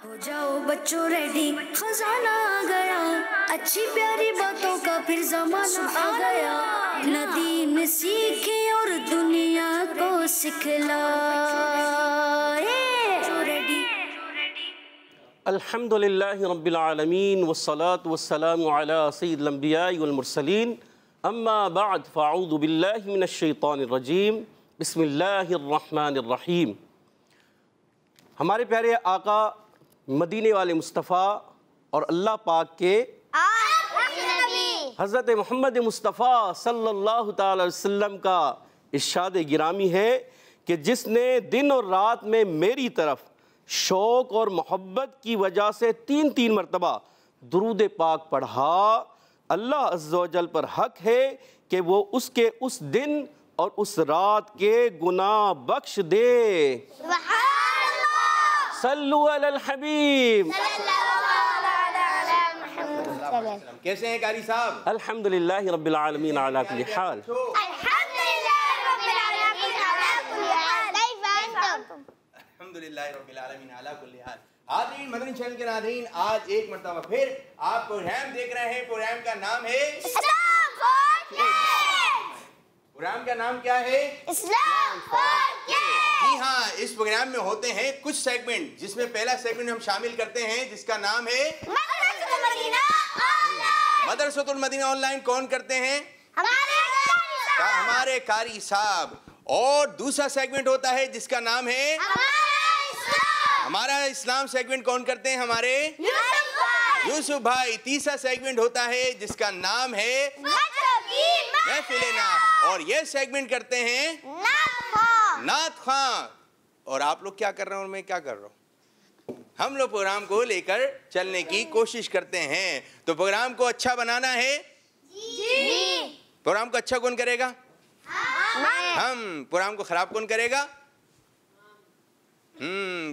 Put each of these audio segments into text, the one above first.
हो जाओ बच्चों रेडी, खजाना आ गया, अच्छी प्यारी बातों का फिर जमाना आ गया। नदीम सीखे और दुनिया को सिखलाए। अल्हम्दुलिल्लाहि रब्बिल आलमीन वस्सलातु वस्सलामु अला सय्यिदिल अंबियाइ वल मुरसलीन अम्मा बअद फ़अऊज़ु बिल्लाहि मिनश शैतानिर रजीम बिस्मिल्लाहिर रहमानिर रहीम। हमारे प्यारे आका मदीने वाले मुस्तफ़ा और अल्लाह पाक के हज़रत मोहम्मद मुस्तफ़ा सल्लल्लाहु तआला अलैहि वसल्लम का इरशाद गिरामी है कि जिसने दिन और रात में मेरी तरफ शौक़ और मोहब्बत की वजह से तीन तीन मरतबा दुरूद पाक पढ़ा, अल्लाह अज़्ज़ व जल पर हक़ है कि वो उसके उस दिन और उस रात के गुनाह बख्श दे। सल्लु अलल हबीब। कैसे हैं कारी साहब? अल्हम्दुलिल्लाहि रब्बिल आलमीन अला कुल्ली हाल। अल्हम्दुलिल्लाहि रब्बिल आलमीन अला कुल्ली हाल। हाज़रीन, मदनी चैनल के नाज़रीन, आज एक मरतबा फिर आप प्रोग्राम देख रहे हैं। प्रोग्राम का नाम है इस्लाम फॉर किड्स। प्रोग्राम का नाम क्या है? इस्लाम फॉर किड्स। जी हाँ, इस प्रोग्राम में होते हैं कुछ सेगमेंट, जिसमें पहला सेगमेंट हम शामिल करते हैं जिसका नाम है मदरसतुल मदीना ऑनलाइन। मदरसतुल मदीना ऑनलाइन कौन करते हैं? हमारे कारी साहब। और दूसरा सेगमेंट होता है जिसका नाम है हमारा इस्लाम सेगमेंट कौन करते हैं? हमारे यूसुफ भाई। तीसरा सेगमेंट होता है जिसका नाम है महफिल नात, और ये सेगमेंट करते हैं नात खां। और आप लोग क्या कर रहे हैं और मैं क्या कर रहा हूँ? हम लोग प्रोग्राम को लेकर चलने की कोशिश करते हैं। तो प्रोग्राम को अच्छा बनाना है जी। प्रोग्राम को अच्छा कौन करेगा? हम। प्रोग्राम को खराब कौन करेगा?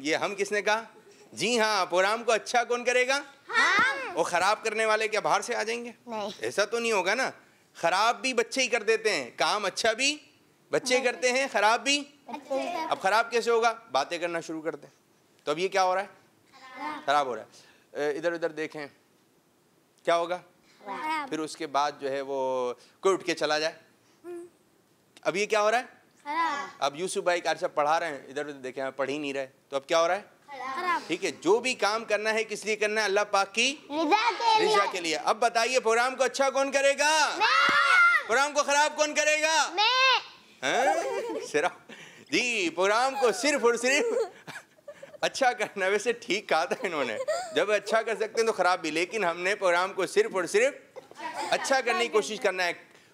ये हम किसने कहा? जी हाँ, प्रोग्राम को अच्छा कौन करेगा? हम। और खराब करने वाले क्या बाहर से आ जाएंगे? नहीं, ऐसा तो नहीं होगा ना। खराब भी बच्चे ही कर देते हैं, काम अच्छा भी बच्चे करते हैं, खराब भी। अब खराब कैसे होगा? बातें करना शुरू करते हैं। तो अब ये क्या हो रहा है? खराब हो रहा है। इधर उधर देखें, क्या होगा? फिर उसके बाद जो है वो कोई उठ के चला जाए। अब ये क्या हो रहा है? अब यूसुफ भाई कार साहब पढ़ा रहे हैं, इधर उधर देखें, पढ़ ही नहीं रहे, तो अब क्या हो रहा है? ठीक है, जो भी काम करना है किस लिए करना है? अल्लाह पाक की रिज़ा के लिए। अब बताइए, प्रोग्राम को अच्छा कौन करेगा? प्रोग्राम को खराब कौन करेगा? सिर्फ जी, प्रोग्राम को सिर्फ और सिर्फ अच्छा करना। वैसे ठीक कहा था इन्होंने, जब अच्छा कर सकते हैं तो खराब भी, लेकिन हमने प्रोग्राम को सिर्फ और सिर्फ अच्छा करने की कोशिश करना है।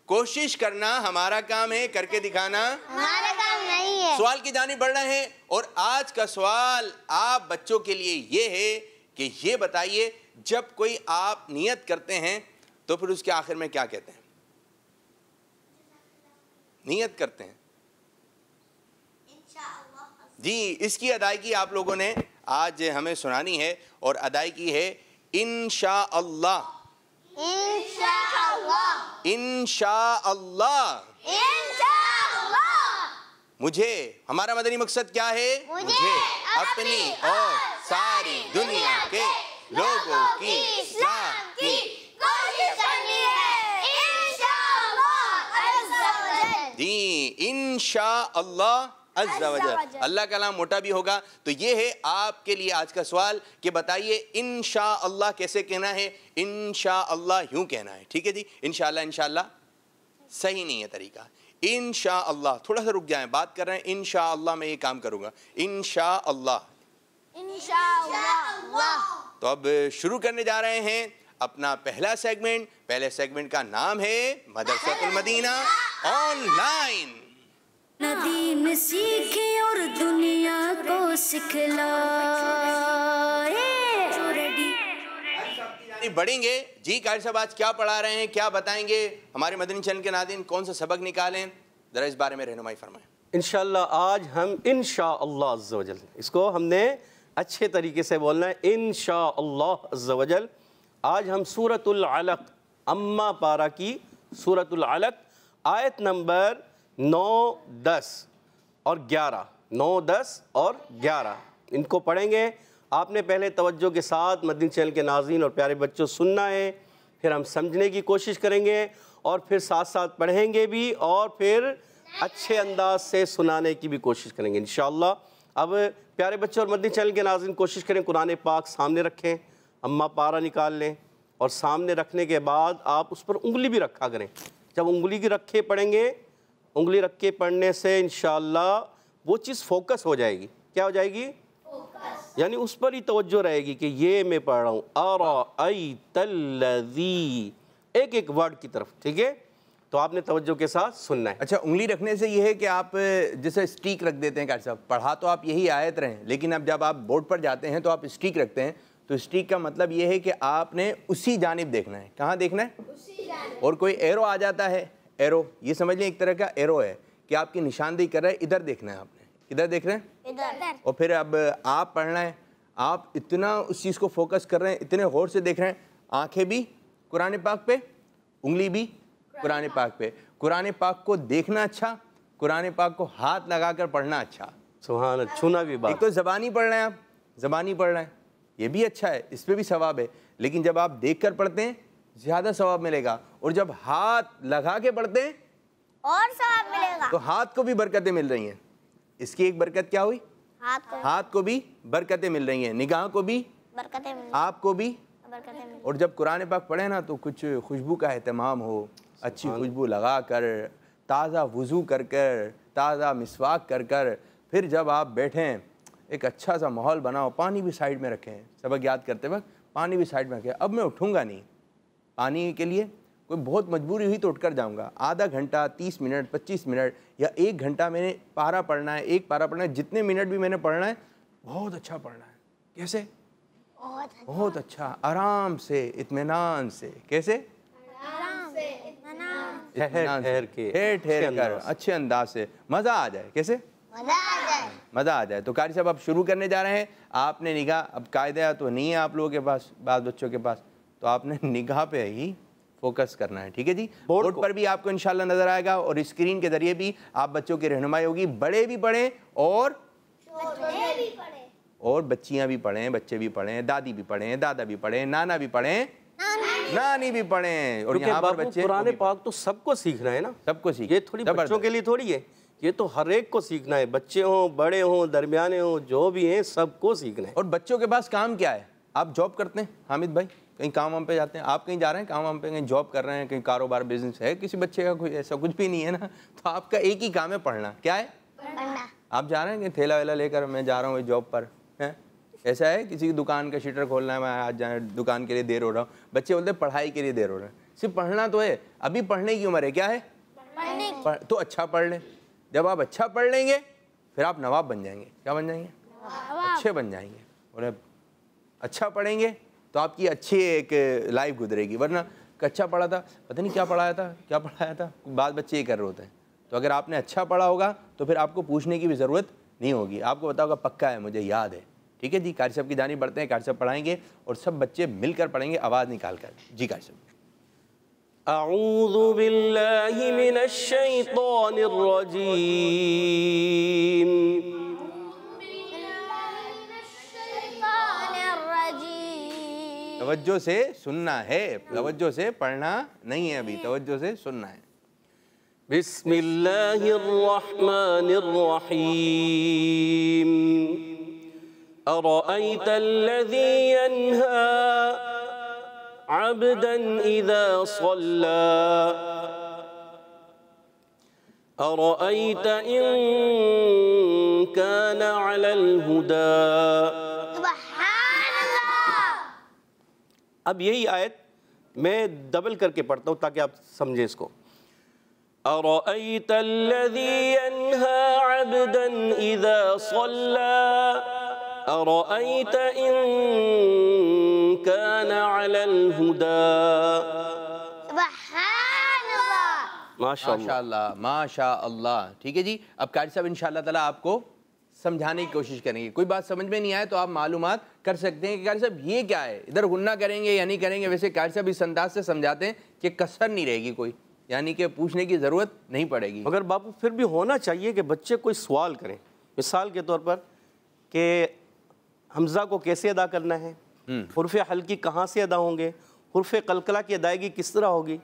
कोशिश करना हमारा काम है, करके दिखाना हमारा काम नहीं है। सवाल की जानिब बढ़ रहे हैं, और आज का सवाल आप बच्चों के लिए ये है कि ये बताइए, जब कोई आप नियत करते हैं तो फिर उसके आखिर में क्या कहते हैं? नियत करते हैं जी, इसकी अदायगी आप लोगों ने आज हमें सुनानी है, और अदायगी है इंशाअल्लाह। इंशाअल्लाह। इंशाअल्लाह। इंशाअल्लाह। मुझे, हमारा मदनी मकसद क्या है? मुझे अपनी और सारी दुनिया के लोगों की इस्लाह की कोशिश करनी है। इंशाअल्लाह अज़्ज़ व जल। जी, इंशाअल्लाह अज़्ज़ व जल। अल्लाह का नाम मोटा भी होगा। तो ये है आपके लिए आज का सवाल कि बताइए इंशाअल्लाह कैसे कहना है? इंशाअल्लाह यूँ कहना है, ठीक है जी। इंशाअल्लाह, इंशाअल्लाह सही नहीं है तरीका। इंशाअल्लाह, थोड़ा सा रुक जाएं, बात कर रहे हैं। इंशाअल्लाह मैं ये काम करूँगा, इंशाअल्लाह। इंशाअल्लाह। तो अब शुरू करने जा रहे हैं अपना पहला सेगमेंट। पहले सेगमेंट का नाम है मदरसतुल मदीना ऑनलाइन। नदीम सीखे और दुनिया को सिखलाए। बढ़ेंगे जी। कारी साहब आज क्या पढ़ा रहे हैं, क्या बताएंगे? हमारे मदनी चैनल के नाज़रीन कौन सा सबक निकालें, जरा इस बारे में रहनुमाई फरमाएं। इंशाअल्लाह आज हम इंशाअल्लाह अज़्ज़ व जल, इसको हमने अच्छे तरीके से बोलना है, इंशाअल्लाह अज़्ज़ व जल। आज हम सूरतुल अलक़, अम्मा पारा की सूरतुल अलक़, आयत नंबर 9, 10 और 11, 9, 10 और 11 इनको पढ़ेंगे। आपने पहले तवज्जो के साथ मदनी चैनल के नाज़रीन और प्यारे बच्चों सुनना है, फिर हम समझने की कोशिश करेंगे और फिर साथ साथ पढ़ेंगे भी और फिर अच्छे अंदाज से सुनाने की भी कोशिश करेंगे इंशाअल्लाह। अब प्यारे बच्चों और मदनी चैनल के नाज़रीन कोशिश करें कुरान पाक सामने रखें, अम्मा पारा निकाल लें और सामने रखने के बाद आप उस पर उंगली भी रखा करें। जब उंगली की रखे पढ़ेंगे, उंगली रख के पढ़ने से इंशाअल्लाह वो चीज़ फोकस हो जाएगी। क्या हो जाएगी? यानी उस पर ही तवज्जो रहेगी कि ये मैं पढ़ रहा हूँ, अराअयतल्लज़ी, एक एक वर्ड की तरफ, ठीक है? तो आपने तवज्जो के साथ सुनना है। अच्छा, उंगली रखने से ये है कि आप जैसे स्टिक रख देते हैं कारी साहब, पढ़ा तो आप यही आयत रहे हैं, लेकिन अब जब आप बोर्ड पर जाते हैं तो आप स्टिक रखते हैं, तो स्टिक का मतलब ये है कि आपने उसी जानिब देखना है। कहाँ देखना है? उसी जानिब। और कोई एरो आ जाता है, एरो ये समझ लें एक तरह का एरो है कि आपकी निशानदेही कर रहा है, इधर देखना है आपने, इधर देख रहे हैं, इधर। और फिर अब आप पढ़ना है, आप इतना उस चीज़ को फोकस कर रहे हैं, इतने गौर से देख रहे हैं, आंखें भी कुरान पाक पे, उंगली भी कुरान पाक पे। कुरान पाक को देखना अच्छा, कुरान पाक को हाथ लगाकर पढ़ना अच्छा। सुभान अल्लाह, छूना भी बात। एक तो ज़बानी पढ़ रहे हैं आप, ज़बानी पढ़ रहे हैं, ये भी अच्छा है, इस पर भी सवाब है, लेकिन जब आप देख कर पढ़ते हैं ज़्यादा सवाब मिलेगा, और जब हाथ लगा के पढ़ते हैं और सवाब मिलेगा, तो हाथ को भी बरकतें मिल रही हैं। इसकी एक बरकत क्या हुई? हाथ को भी बरकतें मिल रही हैं, निगाह को भी बरकतें मिल, आपको भी बरकतें मिल। और जब कुरान पाक पढ़े ना तो कुछ खुशबू का एहतमाम हो, अच्छी खुशबू लगा कर, ताज़ा वज़ू कर कर, ताज़ा मिसवाक कर कर, फिर जब आप बैठें एक अच्छा सा माहौल बनाओ, पानी भी साइड में रखें, सबक याद करते वक्त पानी भी साइड में रखें। अब मैं उठूँगा नहीं पानी के लिए, कोई बहुत मजबूरी हुई तो उठकर जाऊंगा, आधा घंटा, 30 मिनट, 25 मिनट या 1 घंटा मैंने पारा पढ़ना है, एक पारा पढ़ना है, जितने मिनट भी मैंने पढ़ना है बहुत अच्छा पढ़ना है। कैसे? बहुत अच्छा, आराम से, इत्मीनान से। कैसे? आराम से, इत्मीनान, ठहर कर, अच्छे अंदाज से, मज़ा आ जाए। कैसे? मजा आ जाए, मज़ा आ जाए। तो कारी साहब आप शुरू करने जा रहे हैं, आपने निगाह, अब कायदा तो नहीं है आप लोगों के पास, बाद बच्चों के पास, तो आपने निगाह पे ही फोकस करना है, ठीक है जी। बोर्ड पर भी आपको इंशाल्लाह नजर आएगा और स्क्रीन के जरिए भी आप बच्चों की रहनुमाई होगी। बड़े भी पढ़ें और बच्चियां भी पढ़ें, बच्चे भी पढ़ें, दादी भी पढ़ें, दादा भी पढ़ें, नाना भी पढ़ें, नानी भी पढ़ें। और यहाँ पर बच्चे कुरान पाक तो सबको सीखना है ना, सबको सीख, ये थोड़ी बच्चों के लिए थोड़ी है, ये तो हर एक को सीखना है, बच्चे हों, बड़े हों, दरमियाने हों, जो भी हैं सबको सीखना है। और बच्चों के पास काम क्या है? आप जॉब करते हैं हामिद भाई, कहीं काम वाम पे जाते हैं, आप कहीं जा रहे हैं काम वाम पे, कहीं जॉब कर रहे हैं, कहीं कारोबार बिजनेस है, किसी बच्चे का कोई ऐसा कुछ भी नहीं है ना, तो आपका एक ही काम है पढ़ना। क्या है? पढ़ना। आप जा रहे हैं कि थैला वैला लेकर मैं जा रहा हूँ जॉब पर, है ऐसा है? किसी की दुकान का शटर खोलना है, मैं आज जाए दुकान के लिए देर हो रहा हूँ, बच्चे बोलते हैं पढ़ाई के लिए देर हो रहा है। सिर्फ पढ़ना तो है, अभी पढ़ने की उम्र है। क्या है? तो अच्छा पढ़ लें। जब आप अच्छा पढ़ लेंगे फिर आप नवाब बन जाएंगे। क्या बन जाएंगे? अच्छे बन जाएंगे। और अच्छा पढ़ेंगे तो आपकी अच्छी एक लाइफ गुजरेगी, वरना कच्चा पढ़ा था, पता नहीं क्या पढ़ाया था, बाद बच्चे ये कर रहे होते हैं। तो अगर आपने अच्छा पढ़ा होगा तो फिर आपको पूछने की भी ज़रूरत नहीं होगी, आपको पता होगा पक्का है, मुझे याद है। ठीक है जी, कारी साहब की जानिब बढ़ते हैं, कारी साहब पढ़ाएंगे और सब बच्चे मिलकर पढ़ेंगे आवाज़ निकाल कर। जी कारी साहब। अऊज़ु बिल्लाहि मिनश शैतानिर रजीम। तवज्जो से सुनना है, तवज्जो से पढ़ना नहीं है, अभी तवज्जो से सुनना है। बिस्मिल्लाहिर्रहमानिर्रहीम। अरअयतल्लज़ी यन्हा अब्दन इज़ा सल्ला अरअयत इन कान अलल हुदा। अब यही आयत मैं डबल करके पढ़ता हूँ ताकि आप समझें इसको। अरअयतल्लज़ी यन्हा अब्दन इज़ा सल्ला अरअयत इन कान अलल हुदा। माशाअल्लाह, माशाअल्लाह। ठीक है जी, अब कारी साहब इंशाअल्लाह ताला आपको समझाने की कोशिश करेंगे। कोई बात समझ में नहीं आए तो आप मालूमात कर सकते हैं कि कारी साहब ये क्या है, इधर गुन्ना करेंगे या नहीं करेंगे। वैसे कारी साहब इस अंदाज से समझाते हैं कि कसर नहीं रहेगी कोई, यानी कि पूछने की ज़रूरत नहीं पड़ेगी। मगर बापू फिर भी होना चाहिए कि बच्चे कोई सवाल करें, मिसाल के तौर पर कि हमज़ा को कैसे अदा करना है, हुर्फ़ हल्की कहाँ से अदा होंगे, हुर्फ़ कलकला की अदायगी किस तरह होगी।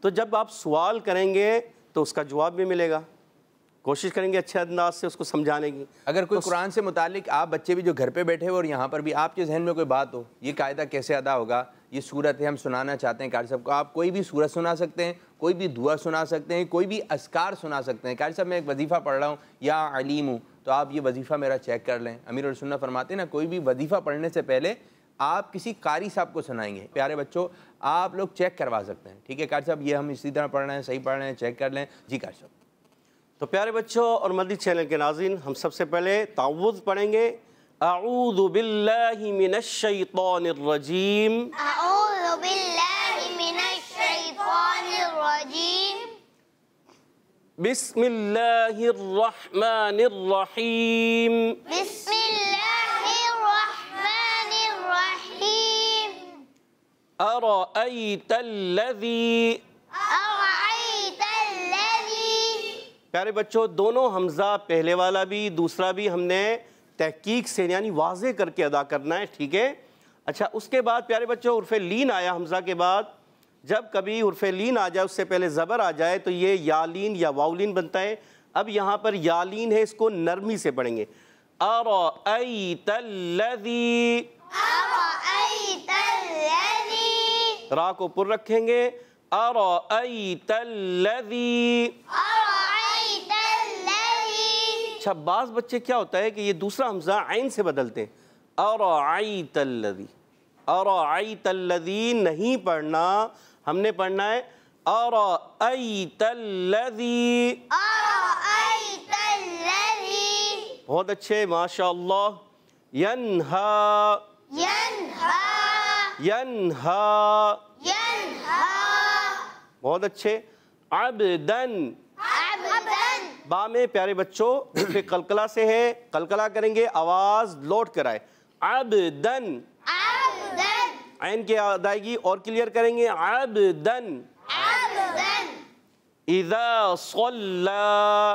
तो जब आप सवाल करेंगे तो उसका जवाब भी मिलेगा, कोशिश करेंगे अच्छे अंदाज से उसको समझाने की। अगर कोई कुरान से मुतालिक आप बच्चे भी जो घर पे बैठे हो और यहाँ पर भी आपके जहन में कोई बात हो, ये कायदा कैसे अदा होगा, ये सूरत है हम सुनाना चाहते हैं कारी साहब को, आप कोई भी सूरत सुना सकते हैं, कोई भी दुआ सुना सकते हैं, कोई भी अस्कार सुना सकते हैं। कारी साहब मैं एक वजीफ़ा पढ़ रहा हूँ या अलीम हूँ, तो आप ये वजीफ़ा मेरा चेक कर लें। अमीर और सुन्ना फरमाते हैं ना, कोई भी वजीफ़ा पढ़ने से पहले आप किसी कारी साहब को सुनाएंगे। प्यारे बच्चों आप लोग चेक करवा सकते हैं, ठीक है कारी साहब, ये हम इसी तरह पढ़ रहे हैं, सही पढ़ रहे हैं, चेक कर लें। जी कारी साहब। तो प्यारे बच्चों और मदनी चैनल के नाज़रीन, हम सबसे पहले तावुज़ पढ़ेंगे। अऊज़ु बिल्लाहि मिनश शैतानिर रजीम। अऊज़ु बिल्लाहि मिनश शैतानिर रजीम। बिस्मिल्लाहिर रहमानिर रहीम। बिस्मिल्लाहिर रहमानिर रहीम। अरअयतल्लज़ी। प्यारे बच्चों दोनों हमज़ा, पहले वाला भी दूसरा भी, हमने तहकीक से यानी वाज़े करके अदा करना है, ठीक है। अच्छा, उसके बाद प्यारे बच्चों उर्फ़ लीन आया हमज़ा के बाद, जब कभी उर्फ़ लीन आ जाए उससे पहले ज़बर आ जाए तो ये यालीन या वाउलीन बनता है। अब यहाँ पर यालीन है, इसको नरमी से पढ़ेंगे। अरअयतल्लज़ी, रा को पुर रखेंगे। अरअयतल्लज़ी। अच्छा, बाज़ बच्चे क्या होता है कि ये दूसरा हमज़ा आइन से बदलते हैं, अरअयतल्लज़ी। अरअयतल्लज़ी नहीं पढ़ना, हमने पढ़ना है अरअयतल्लज़ी। बहुत अच्छे, माशाअल्लाह। यन्हा। यन्हा। बहुत अच्छे। अब्दन। बा में प्यारे बच्चों फिर कलकला से है, कलकला करेंगे, आवाज लौट कर आए। अब्दन। ऐन की अदायगी और क्लियर करेंगे। अब्दन। इज़ा सल्ला।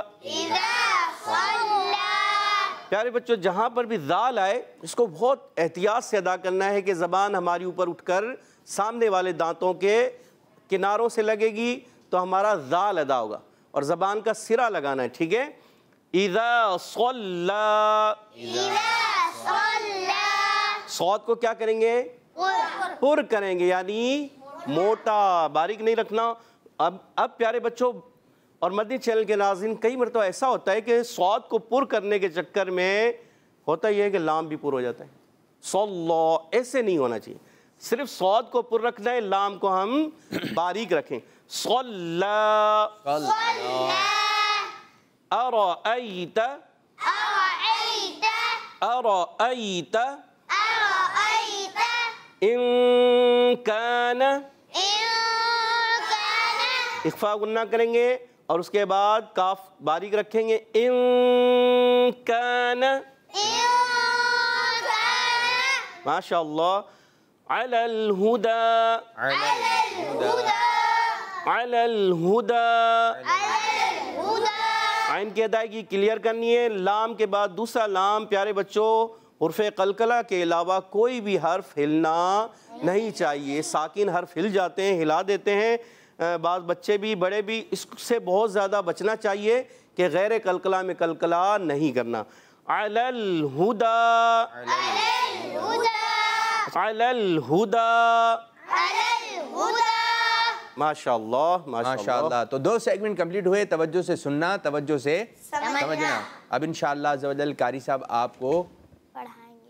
प्यारे बच्चों जहाँ पर भी ज़ाल आए इसको बहुत एहतियात से अदा करना है कि ज़बान हमारी ऊपर उठकर सामने वाले दांतों के किनारों से लगेगी तो हमारा ज़ाल अदा होगा, और ज़बान का सिरा लगाना है, ठीक है। इज़ा सल्ला। सौद को क्या करेंगे, पुर करेंगे, यानी मोटा, बारीक नहीं रखना। अब प्यारे बच्चों और मदनी चैनल के नाज़रीन, कई मरतबा ऐसा होता है कि सौद को पुर करने के चक्कर में होता यह है कि लाम भी पुर हो जाता है। सल्ला ऐसे नहीं होना चाहिए, सिर्फ सौद को पुर रखना है, लाम को हम बारीक रखें। सल्ला। अरअयत। अरअयत। इन कान। इख्फा गुन्ना करेंगे और उसके बाद काफ बारीक रखेंगे। इन कान। माशाअल्लाह। अलल हुदा। अलल हुदा। आइन की अदायगी क्लियर करनी है। लाम के बाद दूसरा लाम प्यारे बच्चों हुर्फ़े कलकला के अलावा कोई भी हर्फ हिलना नहीं चाहिए। साकिन हर्फ हिल जाते हैं, हिला देते हैं, बाज़ बच्चे भी बड़े भी, इससे बहुत ज़्यादा बचना चाहिए कि गैर कलकला में कलकला नहीं करना। अलल हुदा। अलल हुदा। माशाअल्लाह माशाअल्लाह। तो 2 सेगमेंट कंप्लीट हुए। तवज्जो से सुनना, तवज्जो से समझना। अब इंशाअल्लाह अज़्ज़ व जल कारी साहब आपको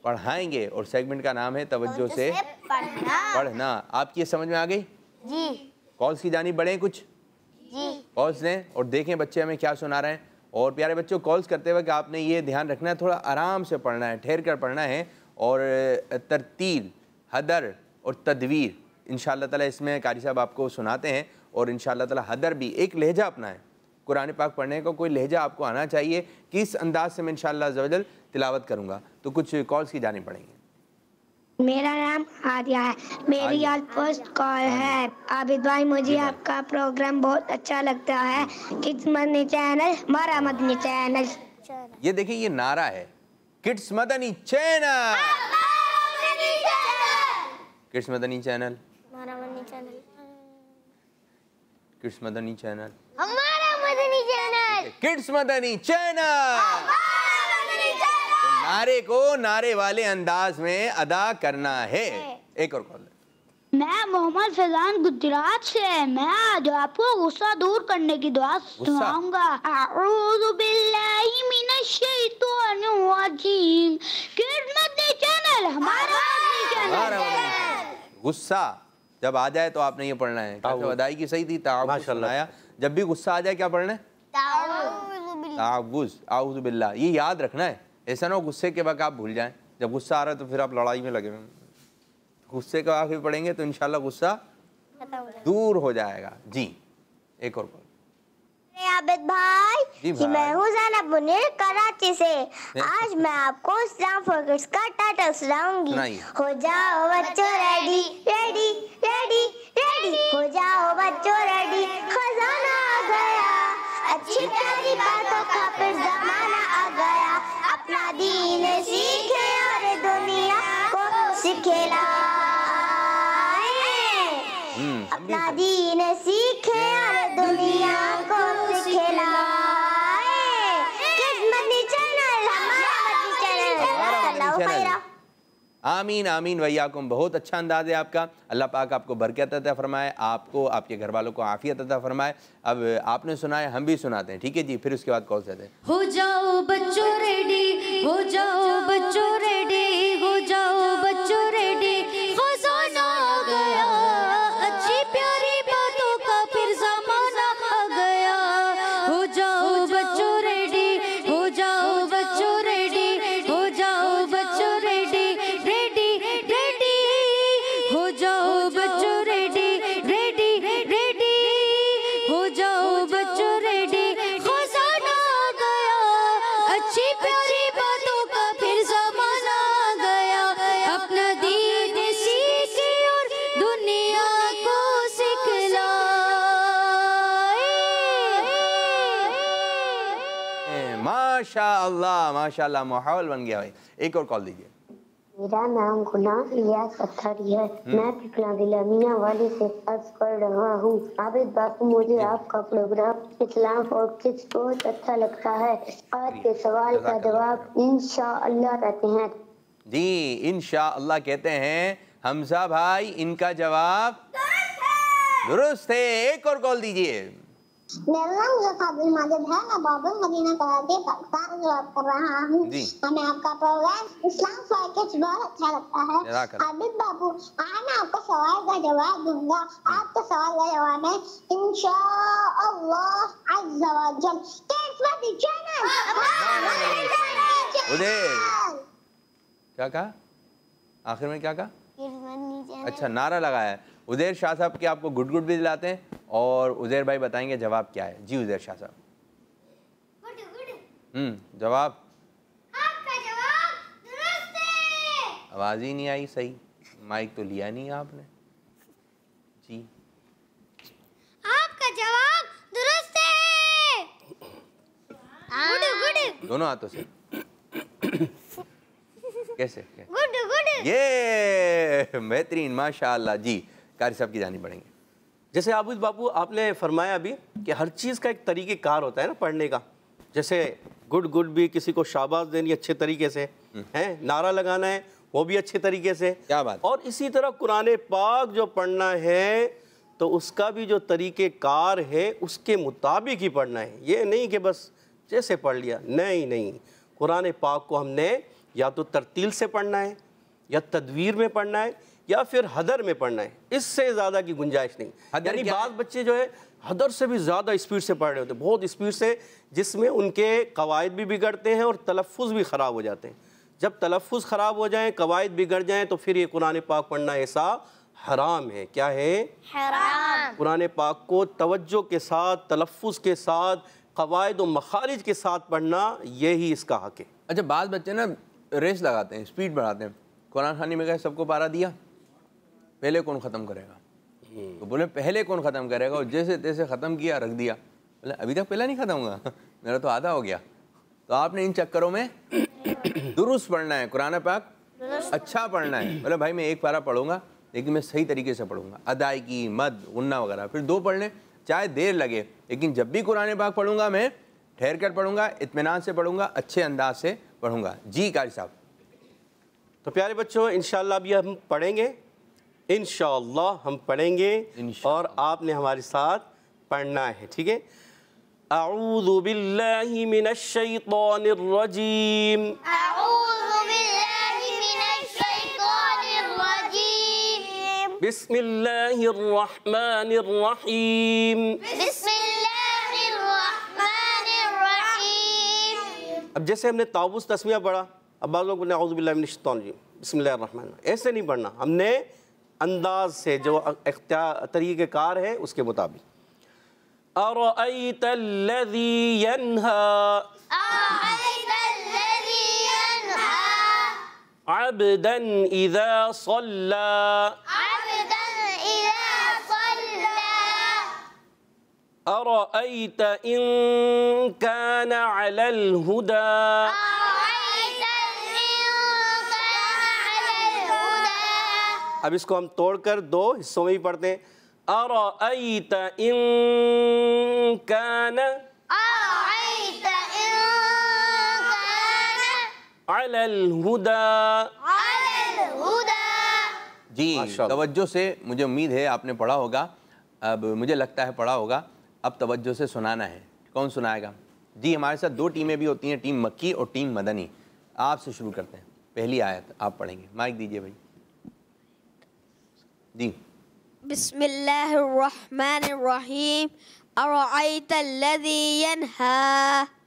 पढ़ाएंगे और सेगमेंट का नाम है तवज्जो से पढ़ना। आपकी ये समझ में आ गई जी? कॉल्स की जानी बढ़े कुछ जी। कॉल्स लें और देखें बच्चे हमें क्या सुना रहे हैं। और प्यारे बच्चों कॉल्स करते वक्त आपने ये ध्यान रखना है, थोड़ा आराम से पढ़ना है, ठहर कर पढ़ना है, और तरतील, हदर और तदवीर इंशाअल्लाह ताला इसमें कारी साहब आपको सुनाते हैं। और इंशाअल्लाह ताला हदर भी एक लहजा अपना है, कुरान पाक पढ़ने का कोई लहजा आपको आना चाहिए, किस अंदाज से मैं इंशाअल्लाह अज़्ज़ व जल तिलावत करूँगा। तो कुछ कॉल्स की जानी पड़ेंगी। मेरा नाम आदिया है, मेरी आज फर्स्ट कॉल है। आबिद भाई मुझे आपका प्रोग्राम बहुत अच्छा लगता है। किड्स मदनी चैनल, हमारा मदनी चैनल। ये देखिए ये नारा है, kids Madani channel, kids Madani channel, हमारा Madani channel, kids Madani channel, हमारा Madani channel, kids Madani channel. तो नारे को नारे वाले अंदाज में अदा करना है। एक और कॉल। मैं मोहम्मद फैजान गुजरात से। मैं आज आपको गुस्सा दूर करने की दुआ सुनाऊंगा। अऊज़ु बिल्लाहि मिनश शैतानिर रजीम। किड्स मदनी चैनल, हमारा चैनल। गुस्सा जब आ जाए तो आपने ये पढ़ना है। कैसे अदायगी सही थी? माशाअल्लाह। जब भी गुस्सा आ जाए क्या पढ़ना है? ताउज़, आऊज़ु बिल्लाह। ये याद रखना है। ऐसा ना हो गुस्से के वक्त आप भूल जाएं। जब गुस्सा आ रहा है तो फिर आप लड़ाई में लगे हुए। गुस्से का आखिर पढ़ेंगे तो इंशाल्लाह गुस्सा दूर हो जाएगा। जी एक और आबिद भाई, जी भाई। मैं हूँ ज़ैनब मुनीर कराची से। आज मैं आपको इस्लाम फॉर किड्स का टाइटल सुनाऊंगी। सुनाइए। हो जाओ बच्चों रेडी रेडी रेडी रेडी, हो जाओ बच्चों रेडी, खजाना आ गया, अच्छी प्यारी बातों का फिर जमाना आ गया, अपना दीन सीखे और दुनिया को सिखलाए, अपना दीन सीखे और दुनिया को सिखलाए। किड्स मदनी चैनल, हमारा मदनी चैनल। आमीन आमीन वैयाकुम। बहुत अच्छा अंदाज है आपका। अल्लाह पाक आपको बरकत अता फरमाए, आपको आपके घर वालों को आफियत अता फरमाए। अब आपने सुनाया, हम भी सुनाते हैं, ठीक है जी। फिर उसके बाद कॉल से हो जाओ बच्चों रेडी, हो जाओ बच्चों रेडी, हो जाओ बच्चों रेडी, खजाना आ गया, अच्छी प्यारी बातों का फिर जमाना आ गया। हो जाओ बच्चों रेडी, हो जाओ बच्चों रेडी, हो जाओ बच्चों रेडी, रेडी रेडी, हो जाओ बच्चों रेडी, रेडी रेडी, हो जाओ बच्चों रेडी, खजाना आ गया, अच्छी प्यारी बातों का फिर जमाना आ गया, अपना दीन सीखे और दुनिया को सिखलाए। माशाअल्लाह माशाअल्लाह, माहौल बन गया भाई। एक और कॉल दीजिए। मेरा नाम गुलाम इलियास अत्थरी है। मैं पिपला जिला मीना वाली से अर्ज कर रहा हूँ। आबिद बापू, मुझे आपका प्रोग्राम इस्लाम फॉर किड्स बहुत अच्छा लगता है। आज के सवाल का जवाब इंशाअल्लाह कहते हैं। जी इंशाअल्लाह कहते हैं हमजा भाई। इनका जवाब दुरुस्त है। एक और कॉल दीजिए। मेरा नाम ज़फ़र माजिद है। मैं बाबुल मदीना कराची पाकिस्तान से बात कर रहा हूँ। हमें आपका प्रोग्राम इस्लाम फॉर किड्स बहुत अच्छा लगता है। आबिद बाबू, आज मैं आपको सवाल का जवाब दूंगा। आपका सवाल का जवाब है इंशाअल्लाह अज़्ज़ा व जल। किड्स मदनी चैनल, उधर क्या कहा? आखिर में क्या कहा? अच्छा, नारा लगाया है। उज़ैर शाह साहब के आपको गुड गुड भी दिलाते हैं और उज़ैर भाई बताएंगे जवाब क्या है। जी उज़ैर शाह साहब। जवाब आपका जवाब दुरुस्त है। आवाज़ ही नहीं आई सही। माइक तो लिया नहीं आपने। जी आपका जवाब दुरुस्त है। गुड दोनों हाथों से। कैसे? Good good. ये बेहतरीन माशाअल्लाह। जी कारी साहब की जानी पड़ेंगे। जैसे आबिद बापू आपने फरमाया अभी कि हर चीज़ का एक तरीक़ेकार होता है ना पढ़ने का। जैसे गुड गुड भी किसी को शाबाश देनी अच्छे तरीके से है, नारा लगाना है वो भी अच्छे तरीके से। क्या बात। और इसी तरह कुरान पाक जो पढ़ना है तो उसका भी जो तरीक़ेकार है उसके मुताबिक ही पढ़ना है। ये नहीं कि बस जैसे पढ़ लिया, नहीं नहीं। कुरान पाक को हमने या तो तरतील से पढ़ना है या तदवीर में पढ़ना है या फिर हदर में पढ़ना है। इससे ज़्यादा की गुंजाइश नहीं। यानी बाज़ बच्चे जो है हदर से भी ज़्यादा स्पीड से पढ़ रहे होते हैं, बहुत स्पीड से, जिसमें उनके कवायद भी बिगड़ते हैं और तलफ़ुज़ भी ख़राब हो जाते हैं। जब तलफ़ुज़ ख़राब हो जाएँ, कवायद बिगड़ जाएँ तो फिर ये कुरान पाक पढ़ना ऐसा हराम है। क्या है? हराम। कुरान पाक को तवज्जो के साथ, तलफ़ुज़ के साथ, कवायद और मखारिज के साथ पढ़ना, यही इसका हक़ है। अच्छा, बाज़ बच्चे ना रेस लगाते हैं, स्पीड बढ़ाते हैं। कुरान खानी में कहा सबको पारा दिया, पहले कौन ख़त्म करेगा? तो बोले पहले कौन ख़त्म करेगा? और जैसे तैसे ख़त्म किया, रख दिया। बोले अभी तक पहला नहीं ख़त्म हुआ, मेरा तो आधा हो गया। तो आपने इन चक्करों में दुरुस्त पढ़ना है कुरान पाक, अच्छा पढ़ना है। मतलब भाई मैं एक पारा पढ़ूंगा लेकिन मैं सही तरीके से पढ़ूंगा, अदायगी, मद, गुन्ना वगैरह, फिर 2 पढ़ लें, चाहे देर लगे, लेकिन जब भी कुरान पाक पढ़ूंगा मैं ठहर कर पढ़ूंगा, इत्मीनान से पढ़ूंगा, अच्छे अंदाज से पढ़ूंगा। जी कारी साहब। तो प्यारे बच्चों, इंशाअल्लाह अभी हम पढ़ेंगे, इंशाअल्लाह हम पढ़ेंगे और आपने हमारे साथ पढ़ना है, ठीक है। अऊज़ु बिल्लाहि मिनश शैतानिर रजीम, अऊज़ु बिल्लाहि मिनश शैतानिर रजीम, बिस्मिल्लाहिर रहमानिर रहीम, बिस्मिल्लाहिर रहमानिर रहीम। अब जैसे हमने ताबूस तस्मिया पढ़ा, अब बाज़ लोग बोलते हैं अऊज़ु बिल्लाहि मिनश शैतानिर रजीम, बिस्मिल्लाहिर रहमान, ऐसे नहीं पढ़ना, हमने अंदाज से जो तरीक़ेकार है उसके मुताबिक। अरअयतल्लज़ी यन्हा, अरअयतल्लज़ी यन्हा, अब्दन इज़ा सल्ला, अब्दन इज़ा सल्ला, अरअयत इन कान अलल हुदा, अरअयत इन कान अलल हुदा। अब इसको हम तोड़कर 2 हिस्सों में ही पढ़ते हैं। अरअयत इन कान अरअयत इन कान अलल हुदा। अलल हुदा। जी माशाअल्लाह। तवज्जो से, मुझे उम्मीद है आपने पढ़ा होगा, अब मुझे लगता है पढ़ा होगा, अब तवज्जो से सुनाना है। कौन सुनाएगा? जी हमारे साथ 2 टीमें भी होती हैं, टीम मक्की और टीम मदनी। आपसे शुरू करते हैं, पहली आयत आप पढ़ेंगे, माइक दीजिए भाई। जी। बिस्मिल्लाहिर्रहमानिर्रहीम, अरअयतल्लज़ी यन्हा,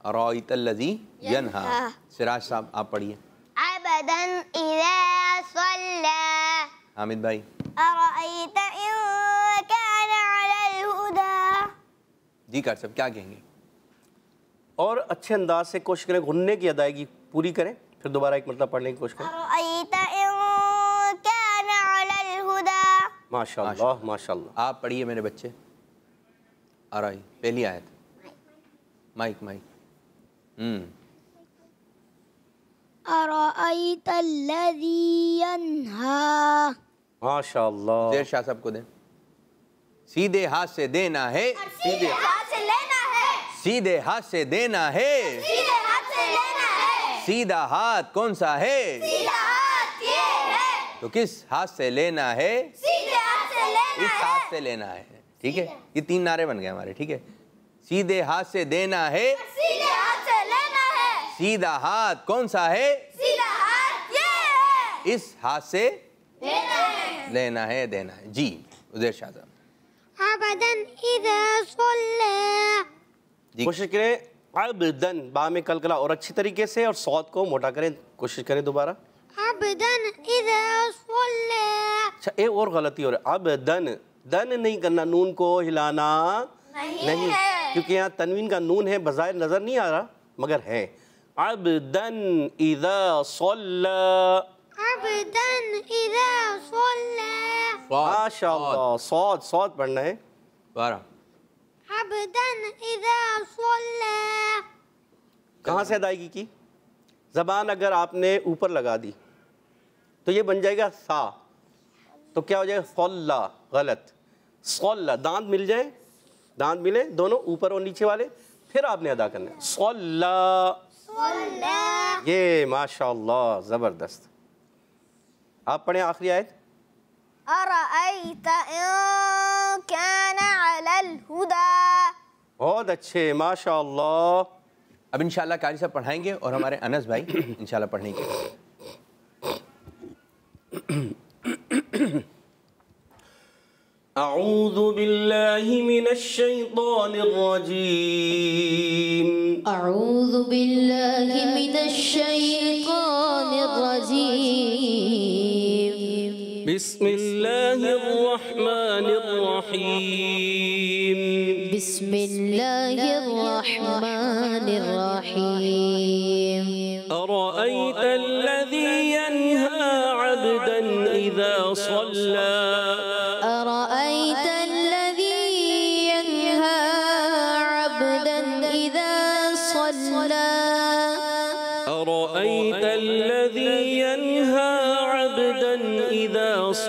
अरअयतल्लज़ी यन्हा। सिराज साहब आप पढ़िए। अबदन इज़ा सल्ला, हामिद भाई। अरअयत इन कान अलल हुदा। जी कार साहब क्या कहेंगे? और अच्छे अंदाज से कोशिश करें, गुन्ने की अदायगी पूरी करें, फिर दोबारा एक मतलब पढ़ने की कोशिश करें। अरअयत इन कान अलल हुदा। माशाअल्लाह माशाअल्लाह। आप पढ़िए मेरे बच्चे। अरअय पहली आयत। Mic mic. अरअयतल्लज़ी यन्हा। माशाअल्लाह। शेर शाह साहब को दें। सीधे हाथ से देना है, सीधे हाथ से लेना है, सीधे हाथ से देना है, सीधे हाथ से लेना है। सीधा हाथ कौन सा है? सीधा हाथ ये है, तो किस हाथ से लेना है? सीधे हाथ से लेना इस है। हाथ से लेना है। ठीक है, ये 3 नारे बन गए हमारे। ठीक है, सीधे हाथ से देना है, सीधे हाथ से लेना है, सीधा हाथ कौन सा है? सीधा हाथ ये है, इस हाथ से लेना है। लेना है, देना है। जी उज़ैर शाह साहब। अबदन इज़ा सल्ला। जी कोशिश करें अबदन, बा में कलकला और अच्छी तरीके से, और सौद को मोटा करें, कोशिश करें दोबारा। अबदन इज़ा सल्ला। अच्छा एक और गलती हो रही है, अबदन, दन नहीं करना, नून को हिलाना नहीं, क्योंकि यहाँ तनवीन का नून है, बज़ाहिर नज़र नहीं आ रहा मगर है। अबदन इज़ा सल्ला, अबदन इज़ा सल्ला। माशाअल्लाह। सौद सौद पढ़ना है। दोबारा। अबदन इज़ा सल्ला। कहाँ से अदायगी की? ज़बान अगर आपने ऊपर लगा दी तो ये बन जाएगा सा, तो क्या हो जाएगा? सल्ला, गलत। सल्ला, दांत मिल जाए, दांत मिले दोनों ऊपर और नीचे वाले, फिर आपने अदा करना है सल्ला। ये माशाअल्लाह ज़बरदस्त। आप पढ़ें आखिरी आयत। अरअयत इन कान अलल हुदा। बहुत अच्छे, माशाअल्लाह। अब इंशाल्लाह कारी साहब पढ़ाएंगे और हमारे अनस भाई इंशाल्लाह पढ़ेंगे। अऊज़ु बिल्लाहि मिनश शैतानिर रजीम, अऊज़ु बिल्लाहि मिनश शैतानिर रजीम, बिस्मिल्लाहिर रहमानिर रहीम, बिस्मिल्लाहिर रहमानिर रहीम। अरअयतल्लज़ी यन्हा अब्दन इज़ा सल्ला, अरअयतल्लज़ी यन्हा अब्दन इज़ा सल्ला, अरअयत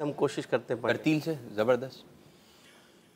हम कोशिश करते हैं तरतील से ज़बरदस्त।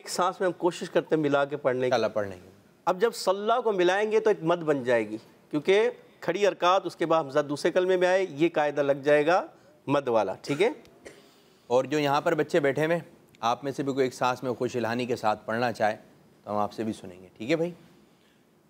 एक सांस में हम कोशिश करते हैं मिला के पढ़ने की। अल्लाह पढ़ने की। अब जब सल्ला को मिलाएंगे तो एक मद बन जाएगी, क्योंकि खड़ी हरकत उसके बाद हमज़ा दूसरे कलमे में आए, ये कायदा लग जाएगा मद वाला। ठीक है। और जो यहाँ पर बच्चे बैठे हुए, आप में से भी कोई एक सांस में खुश इल्हानी के साथ पढ़ना चाहे तो हम आपसे भी सुनेंगे। ठीक है भाई।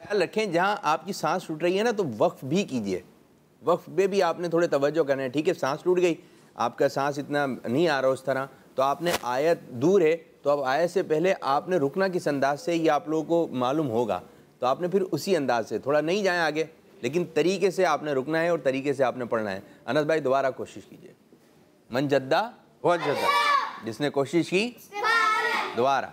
ख्याल रखें, जहाँ आपकी सांस टूट रही है ना, तो वक्फ भी कीजिए। वक्फ पे भी आपने थोड़े तवज्जो करना है। ठीक है, सांस टूट गई, आपका सांस इतना नहीं आ रहा उस तरह, तो आपने आयत दूर है, तो अब आयत से पहले आपने रुकना किस अंदाज से, ये आप लोगों को मालूम होगा, तो आपने फिर उसी अंदाज से थोड़ा नहीं जाए आगे, लेकिन तरीके से आपने रुकना है और तरीके से आपने पढ़ना है। अनस भाई दोबारा कोशिश कीजिए। मन जद्दा वजद्दा, जिसने कोशिश की दोबारा।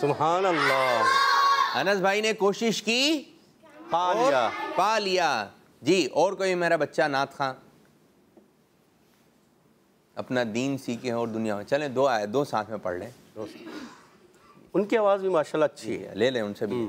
सुभान अल्लाह। अनस भाई ने कोशिश की, पा लिया। पा लिया जी। और कोई मेरा बच्चा नात खां अपना दीन सीखे और दुनिया में चलें, दो आए, दो साथ में पढ़ लें। उनकी आवाज़ भी माशाल्लाह अच्छी है, ले लें उनसे भी।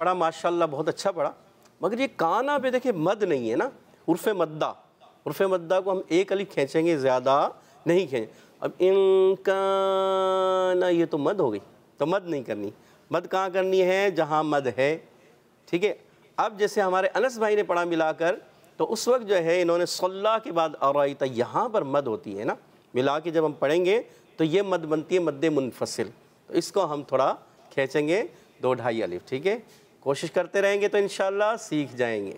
पढ़ा माशाल्लाह, बहुत अच्छा पढ़ा। मगर ये काना पे देखिए मद नहीं है ना, उर्फ़ मद्दा। उर्फ़ मद्दा को हम एक अलिफ खींचेंगे, ज़्यादा नहीं खींचेंगे। अब इनकाना ये तो मद हो गई, तो मद नहीं करनी। मद कहाँ करनी है? जहाँ मद है। ठीक है। अब जैसे हमारे अनस भाई ने पढ़ा मिलाकर, तो उस वक्त जो है इन्होंने सल्ला के बाद अराइता, यहाँ पर मद होती है ना, मिला के जब हम पढ़ेंगे तो ये मद बनती है मद्दे मुनफसिल। तो इसको हम थोड़ा खींचेंगे, 2-2.5 अलिफ। ठीक है। कोशिश करते रहेंगे तो इंशाअल्लाह सीख जाएंगे।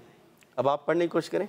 अब आप पढ़ने की कोशिश करें।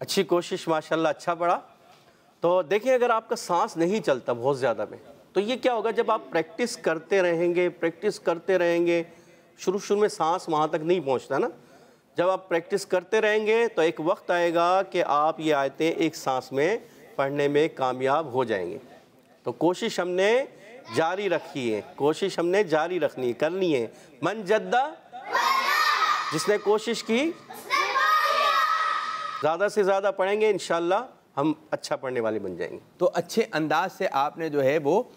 अच्छी कोशिश माशाल्लाह, अच्छा पढ़ा। तो देखिए, अगर आपका सांस नहीं चलता बहुत ज़्यादा में, तो ये क्या होगा, जब आप प्रैक्टिस करते रहेंगे, शुरू में सांस वहाँ तक नहीं पहुँचता ना, जब आप प्रैक्टिस करते रहेंगे तो एक वक्त आएगा कि आप ये आयतें एक सांस में पढ़ने में कामयाब हो जाएंगे। तो कोशिश हमने जारी रखी है, कोशिश हमने जारी रखनी करनी है। मन जद्दा, जिसने कोशिश की, ज़्यादा से ज़्यादा पढ़ेंगे इंशाल्लाह हम अच्छा पढ़ने वाले बन जाएंगे। तो अच्छे अंदाज से आपने जो है वो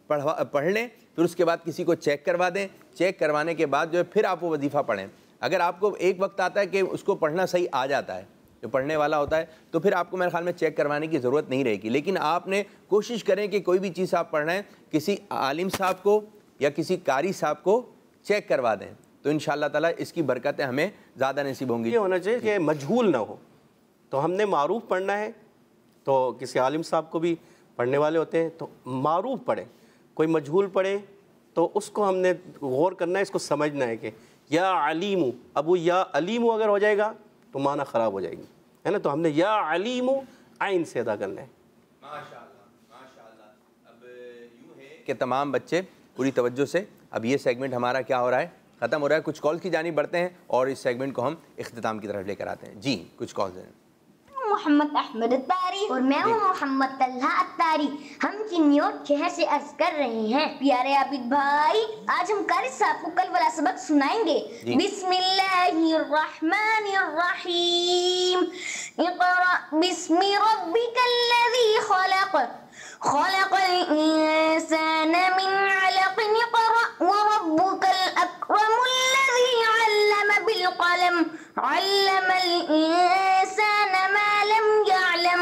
पढ़ लें, फिर उसके बाद किसी को चेक करवा दें। चेक करवाने के बाद जो है फिर आप वो वजीफ़ा पढ़ें। अगर आपको एक वक्त आता है कि उसको पढ़ना सही आ जाता है, जो पढ़ने वाला होता है, तो फिर आपको मेरे ख्याल में चेक करवाने की ज़रूरत नहीं रहेगी। लेकिन आपने कोशिश करें कि कोई भी चीज़ आप पढ़ रहे हैं किसी आलिम साहब को या किसी कारी साहब को चेक करवा दें, तो इंशाअल्लाह ताला इसकी बरकतें हमें ज़्यादा नसीब होंगी। ये होना चाहिए कि मजहूल ना हो। तो हमने मारूफ पढ़ना है, तो किसी आलिम साहब को भी पढ़ने वाले होते हैं तो मारूफ पढ़े, कोई मजहूल पढ़े तो उसको हमने गौर करना है, इसको समझना है कि या अलीमु, अब वो या अलीमु अगर हो जाएगा तो माना ख़राब हो जाएगी, है ना। तो हमने या अलीमु आइन से अदा करना है। माशाअल्लाह माशाअल्लाह। अब यूँ है कि तमाम बच्चे पूरी तवज्जो से, अब ये सेगमेंट हमारा क्या हो रहा है, ख़त्म हो रहा है। कुछ कॉल की जानिब बढ़ते हैं और इस सेगमेंट को हम इख्तिताम की तरफ लेकर आते हैं। जी कुछ कॉल्स हैं। मोहम्मद अहमद अत्तारी और मैं हूँ मोहम्मद तल्हा अत्तारी। हम चिन्योट शहर से अर्ज कर रहे हैं, प्यारे आबिद भाई, आज हम कारी साहब को कल वाला सबक सुनाएंगे। बिस्मिल्लाहिर्रहमानिर्रहीम, इक़रा बिस्मि रब्बिकल्लज़ी खलक़, खलक़ल इंसाना मिन अलक़, इक़रा व रब्बुकल अकरमुल्लज़ी अल्लम बिल क़लम, अल्लमल इंसाना मा लम यअलम।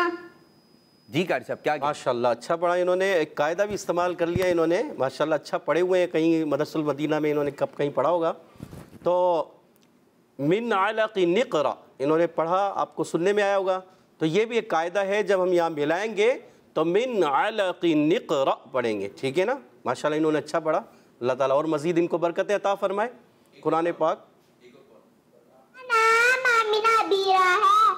जी कारी साहब क्या? माशाल्लाह अच्छा पढ़ा इन्होंने, एक कायदा भी इस्तेमाल कर लिया इन्होंने, माशाल्लाह अच्छा पढ़े हुए हैं। कहीं मदरसुल मदीना में इन्होंने कब कहीं पढ़ा होगा। तो मिन अलक़ निक़रा इन्होंने पढ़ा, आपको सुनने में आया होगा। तो ये भी एक कायदा है, जब हम यहाँ मिलाएंगे तो मिन अलक़ निक़रा पढ़ेंगे, ठीक है ना। माशाल्लाह इन्होंने अच्छा पढ़ा, अल्लाह ताला और मज़ीद इनको बरकतें अता फरमाए। कुरान पाक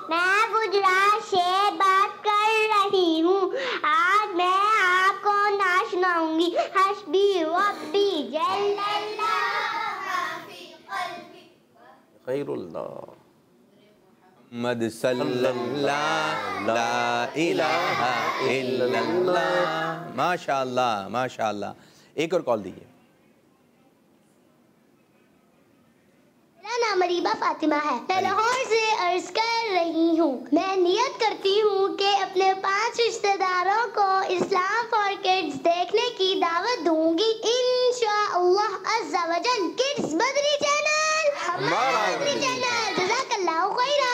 मैं गुजरात से बात कर रही हूँ। आज मैं आपको नाच सुनाऊंगी। हस्बी रब्बी खैरुल्लाह मद सल्लल्लाहु ला इलाहा इल्लल्लाह। माशाअल्लाह माशाअल्लाह। एक और कॉल दीजिए। मेरा नाम अरीबा फातिमा है, मैं लाहौर से अर्ज कर रही हूँ। मैं नियत करती हूँ कि अपने 5 रिश्तेदारों को इस्लाम फॉर किड्स देखने की दावत दूंगी इंशाअल्लाह अज़्ज़ा वजल। किड्स बदरी चैनल, हमारा बदरी चैनल, जज़ाकल्लाहु खैरा।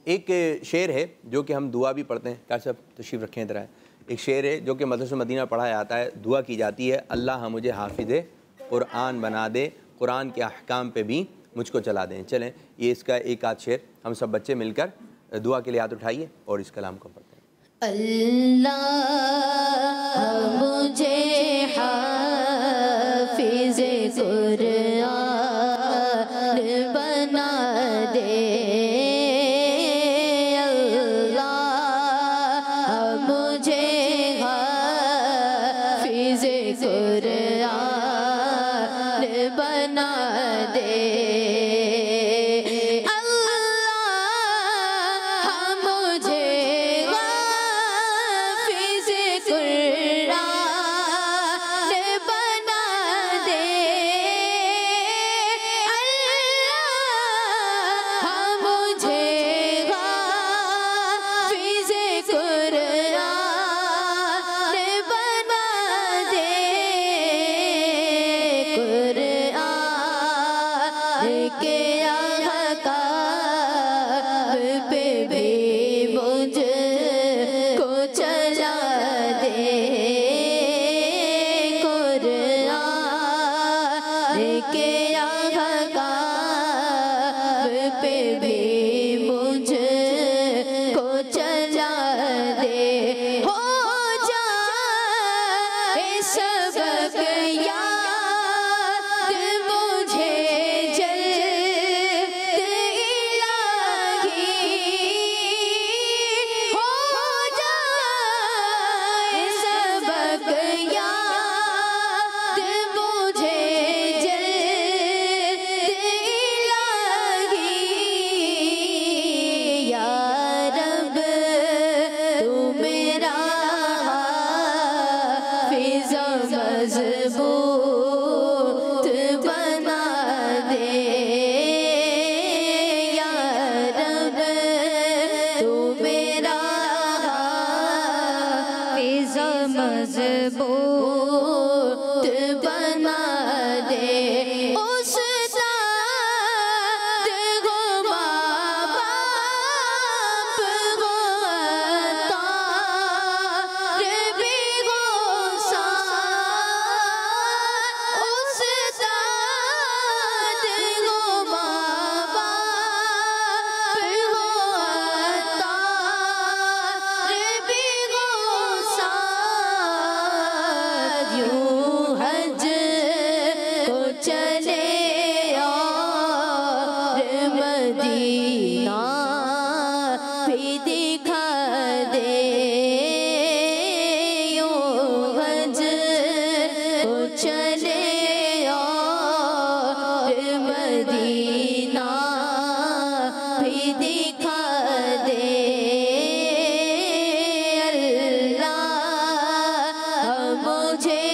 एक शेर है जो कि हम दुआ भी पढ़ते हैं। क्या साहब तशरीफ़ रखें इधर आए। एक शेर है जो कि मदरसा मदीना पढ़ाया जाता है, दुआ की जाती है, अल्लाह मुझे हाफिज़ कुरान बना दे, कुरान के अहकाम पे भी मुझको चला दें। चलें ये इसका एक आध शेर हम सब बच्चे मिलकर दुआ के लिए हाथ उठाइए और इस कलाम को पढ़ते हैं। अल्लाह मुझे हाफिज़ कुरान बना दे, अल्लाह मुझे हाफिज़ कुरान बना दे। मदीना भी दिखा दे, यूं हज को चले और मदीना भी दिखा दे। अल्लाह मुझे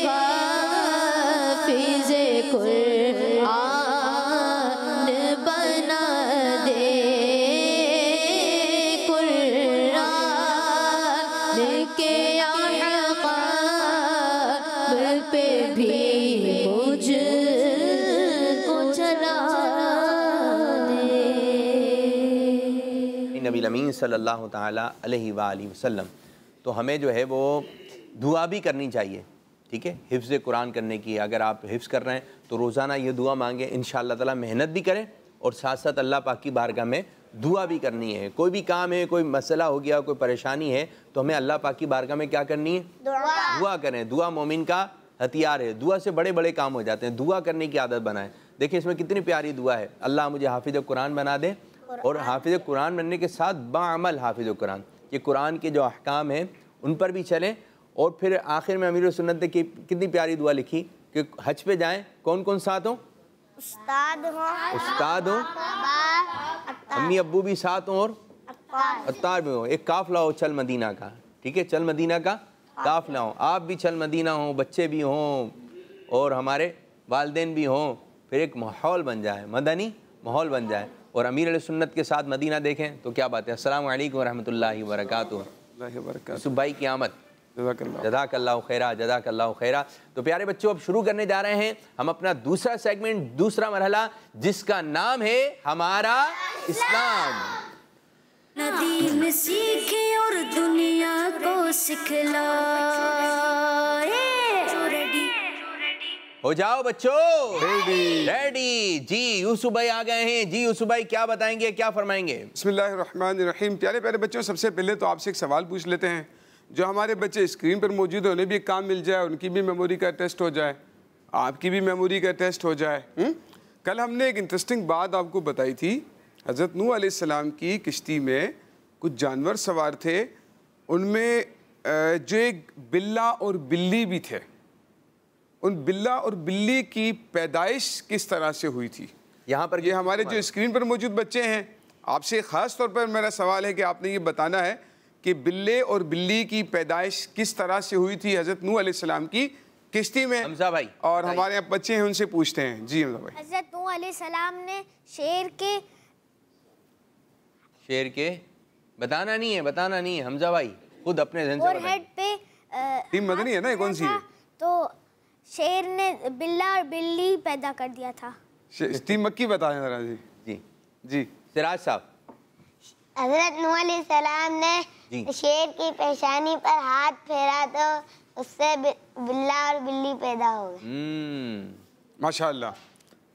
हाफिज़े कुरान बना दे, कुरान के अहकाम पे भी मुझको चला दे। नबी अमीन सल्लल्लाहु ताला अलैहि वसल्लम, तो हमें जो है वो दुआ भी करनी चाहिए, ठीक है, हिफ्ज़ कुरान करने की। अगर आप हिफ्ज़ कर रहे हैं तो रोज़ाना ये दुआ मांगें, इंशाअल्लाह ताला मेहनत भी करें और साथ साथ अल्लाह पाक की बारगाह में दुआ भी करनी है। कोई भी काम है, कोई मसला हो गया, कोई परेशानी है, तो हमें अल्लाह पाक की बारगाह में क्या करनी है? दुआ करें। दुआ मोमिन का हथियार है, दुआ से बड़े बड़े काम हो जाते हैं। दुआ करने की आदत बनाएं। देखिए इसमें कितनी प्यारी दुआ है, अल्लाह मुझे हाफिज़ कुरान बना दे, और हाफिज़ कुरान बनने के साथ बाअमल हाफिज़ कुरान, ये कुरान के जो अहकाम हैं उन पर भी चलें। और फिर आखिर में अमीर सुन्नत ने कितनी प्यारी दुआ लिखी कि हज पे जाएं, कौन कौन साथ हों? उस्ताद हो, अम्मी अब्बू भी साथ हों और अत्तार भी हो। एक काफ़िला हो चल मदीना का, ठीक है, चल मदीना का काफ़िला हो। आप भी चल मदीना हो, बच्चे भी हों और हमारे वालिदैन भी हों, फिर एक माहौल बन जाए, मदनी माहौल बन जाए। और अमीर सुन्नत के साथ मदीना देखें तो क्या बात है। अस्सलामु अलैकुम रहमतुल्लाहि व बरकातुहू। यूसुफ भाई की आमद, जज़ाकल्लाहु खैरा, जज़ाकल्लाहु खैरा। तो प्यारे बच्चों, अब शुरू करने जा रहे हैं हम अपना दूसरा सेगमेंट, दूसरा मरहला, जिसका नाम है हमारा इस्लाम। नदी में सीखे और दुनिया को सिखलाए। हो जाओ बच्चों रेडी। जी यूसुफ भाई आ गए हैं। जी यूसुफ भाई क्या बताएंगे, क्या फरमाएंगे? बिस्मिल्लाहिर्रहमानिर्रहीम। प्यारे प्यारे बच्चों, सबसे पहले तो आपसे एक सवाल पूछ लेते हैं। जो हमारे बच्चे स्क्रीन पर मौजूद हैं उन्हें भी एक काम मिल जाए, उनकी भी मेमोरी का टेस्ट हो जाए, आपकी भी मेमोरी का टेस्ट हो जाए। कल हमने एक इंटरेस्टिंग बात आपको बताई थी। हज़रत नूह अलैहिस्सलाम की किश्ती में कुछ जानवर सवार थे, उनमें जो एक बिल्ला और बिल्ली भी थे। उन बिल्ला और बिल्ली की पैदाइश किस तरह से हुई थी? यहाँ पर ये हमारे जो स्क्रीन पर मौजूद बच्चे हैं, आपसे ख़ास तौर पर मेरा सवाल है कि आपने ये बताना है कि बिल्ले और बिल्ली की पैदाइश किस तरह से हुई थी हज़रत नूह अलैहिस्सलाम की किश्ती में। हमजा भाई और हमारे यहाँ बच्चे हैं, उनसे पूछते हैं। जी हमजा भाई। हज़रत नूह अलैहिस्सलाम ने शेर के बताना नहीं है हमजा भाई, खुद अपने ज़हन से बताइए। हेड पे टीम मदनी है ना, ये कौन सी है? तो शेर ने बिल्ला और बिल्ली पैदा कर दिया था। टीम मक्की बताएं जरा। जी जी जी सिराज साहब। हज़रत नूह अलैहिस्सलाम ने शेर की पेशानी पर हाथ फेरा तो उससे बिल्ला और बिल्ली पैदा हो गए। माशाअल्लाह।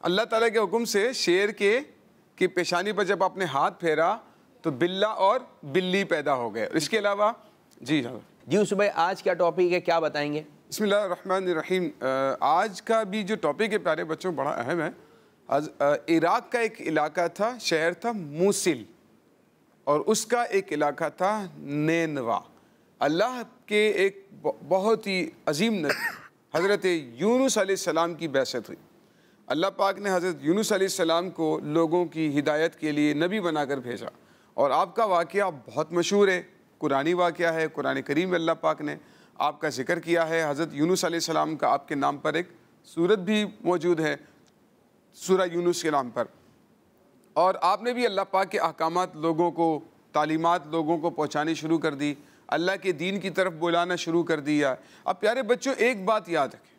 अल्लाह ताला के हुक्म से शेर की पेशानी पर जब आपने हाथ फेरा तो बिल्ला और बिल्ली पैदा हो गए। इसके अलावा जी यूसुफ भाई आज क्या टॉपिक है, क्या बताएंगे? बिस्मिल्लाहिर्रहमानिर्रहीम। आज का भी जो टॉपिक है प्यारे बच्चों बड़ा अहम है। आज इराक़ का एक इलाका था, शहर था मूसिल, और उसका एक इलाका था नेनवा। अल्लाह के एक बहुत ही अजीम नबी हज़रत यूनुस अलैहिस्सलाम की बैसत हुई। अल्लाह पाक ने हज़रत यूनुस अलैहिस्सलाम को लोगों की हिदायत के लिए नबी बनाकर भेजा। और आपका वाक़या बहुत मशहूर है, कुरानी वाक़या है। कुरान करीम में अल्लाह पाक ने आपका ज़िक्र किया है। हज़रत यूनुस अलैहिस्सलाम का आपके नाम पर एक सूरत भी मौजूद है, सूरह यूनुस के नाम पर। और आपने भी अल्लाह पाक के अहकामात लोगों को, तालीमात लोगों को पहुँचानी शुरू कर दी, अल्लाह के दीन की तरफ बुलाना शुरू कर दिया। अब प्यारे बच्चों एक बात याद रखें,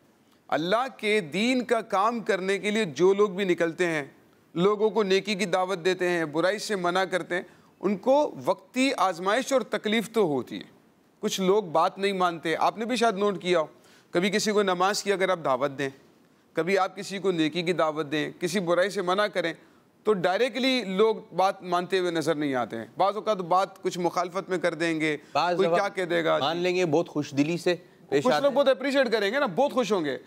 अल्लाह के दीन का काम करने के लिए जो लोग भी निकलते हैं, लोगों को नेकी की दावत देते हैं, बुराई से मना करते हैं, उनको वक्ती आजमाइश और तकलीफ़ तो होती है। कुछ लोग बात नहीं मानते। आपने भी शायद नोट किया हो, कभी किसी को नमाज की अगर आप दावत दें, कभी आप किसी को नेकी की दावत दें, किसी बुराई से मना करें, तो डायरेक्टली लोग बात मानते हुए नज़र नहीं आते हैं। बाज़ औक़ात बात कुछ मुखालफत में कर देंगे, कोई क्या कह देगा, मान लेंगे बहुत खुश दिली से, कुछ लोग बहुत अप्रिशिएट करेंगे ना, बहुत खुश होंगे।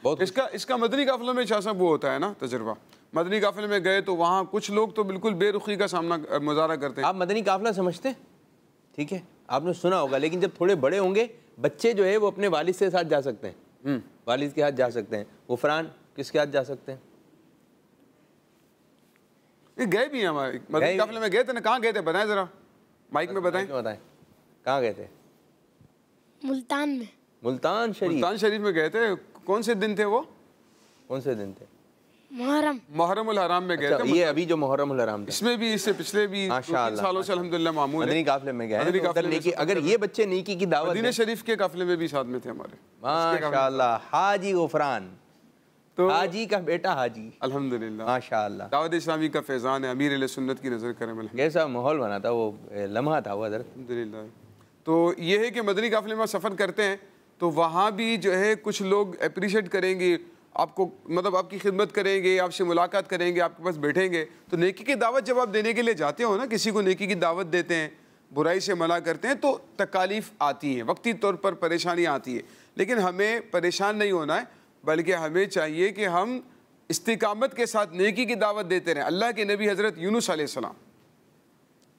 इसका मदनी काफिले में शाह साहब वो होता है ना तजुर्बा, मदनी काफिले में गए तो वहाँ कुछ लोग तो बिल्कुल बेरुखी का सामना मुजाहरा करते हैं। आप मदनी काफिला समझते हैं, ठीक है, आपने सुना होगा, लेकिन जब थोड़े बड़े होंगे बच्चे जो है वो अपने वालिद के साथ जा सकते हैं, वालिद के साथ जा सकते हैं। गुफरान किसके साथ जा सकते हैं? ये गए भी हैं हमारे मदनी काफिले में, गए थे ना, कहाँ गए थे बताएं जरा, माइक में बताएं। कहाँ गए थे? मुल्तान में। मुल्तान शरीफ में गए थे। कौन से दिन थे वो? कौन से दिन थे? मुहर्रमुल हराम में गए थे। ये अभी जो मुहर्रमुल हराम था, इसमें भी, इससे पिछले भी 2-3 सालों से अल्हम्दुलिल्लाह मामूल है। मदनी काफिले में गए, अगर ये बच्चे नेकी की दावत, मदीना शरीफ के काफिले में भी साथ में थे हमारे, माशाअल्लाह। हाजी गुफरान, तो हाजी का बेटा हाजी, अल्हम्दुलिल्लाह माशाअल्लाह। दावत इस्लामी का फैजान है, अमीर अहले सुन्नत की नजर करें। कैसा माहौल बना था, वो लम्हा था वो हज़रत, अल्हम्दुलिल्लाह। तो ये है कि मदनी काफिले में सफ़र करते हैं तो वहाँ भी जो है कुछ लोग अप्रिशिएट करेंगे आपको, मतलब आपकी खिदमत करेंगे, आपसे मुलाकात करेंगे, आपके पास बैठेंगे। तो नेकी की दावत जब आप देने के लिए जाते हो ना, किसी को नेकी की दावत देते हैं, बुराई से मना करते हैं, तो तकालीफ आती हैं, वक्ती तौर पर परेशानी आती है, लेकिन हमें परेशान नहीं होना है, बल्कि हमें चाहिए कि हम इस्तिकामत के साथ नेकी की दावत देते रहें। अल्लाह के नबी हज़रत यूनुस अलैहिस्सलाम,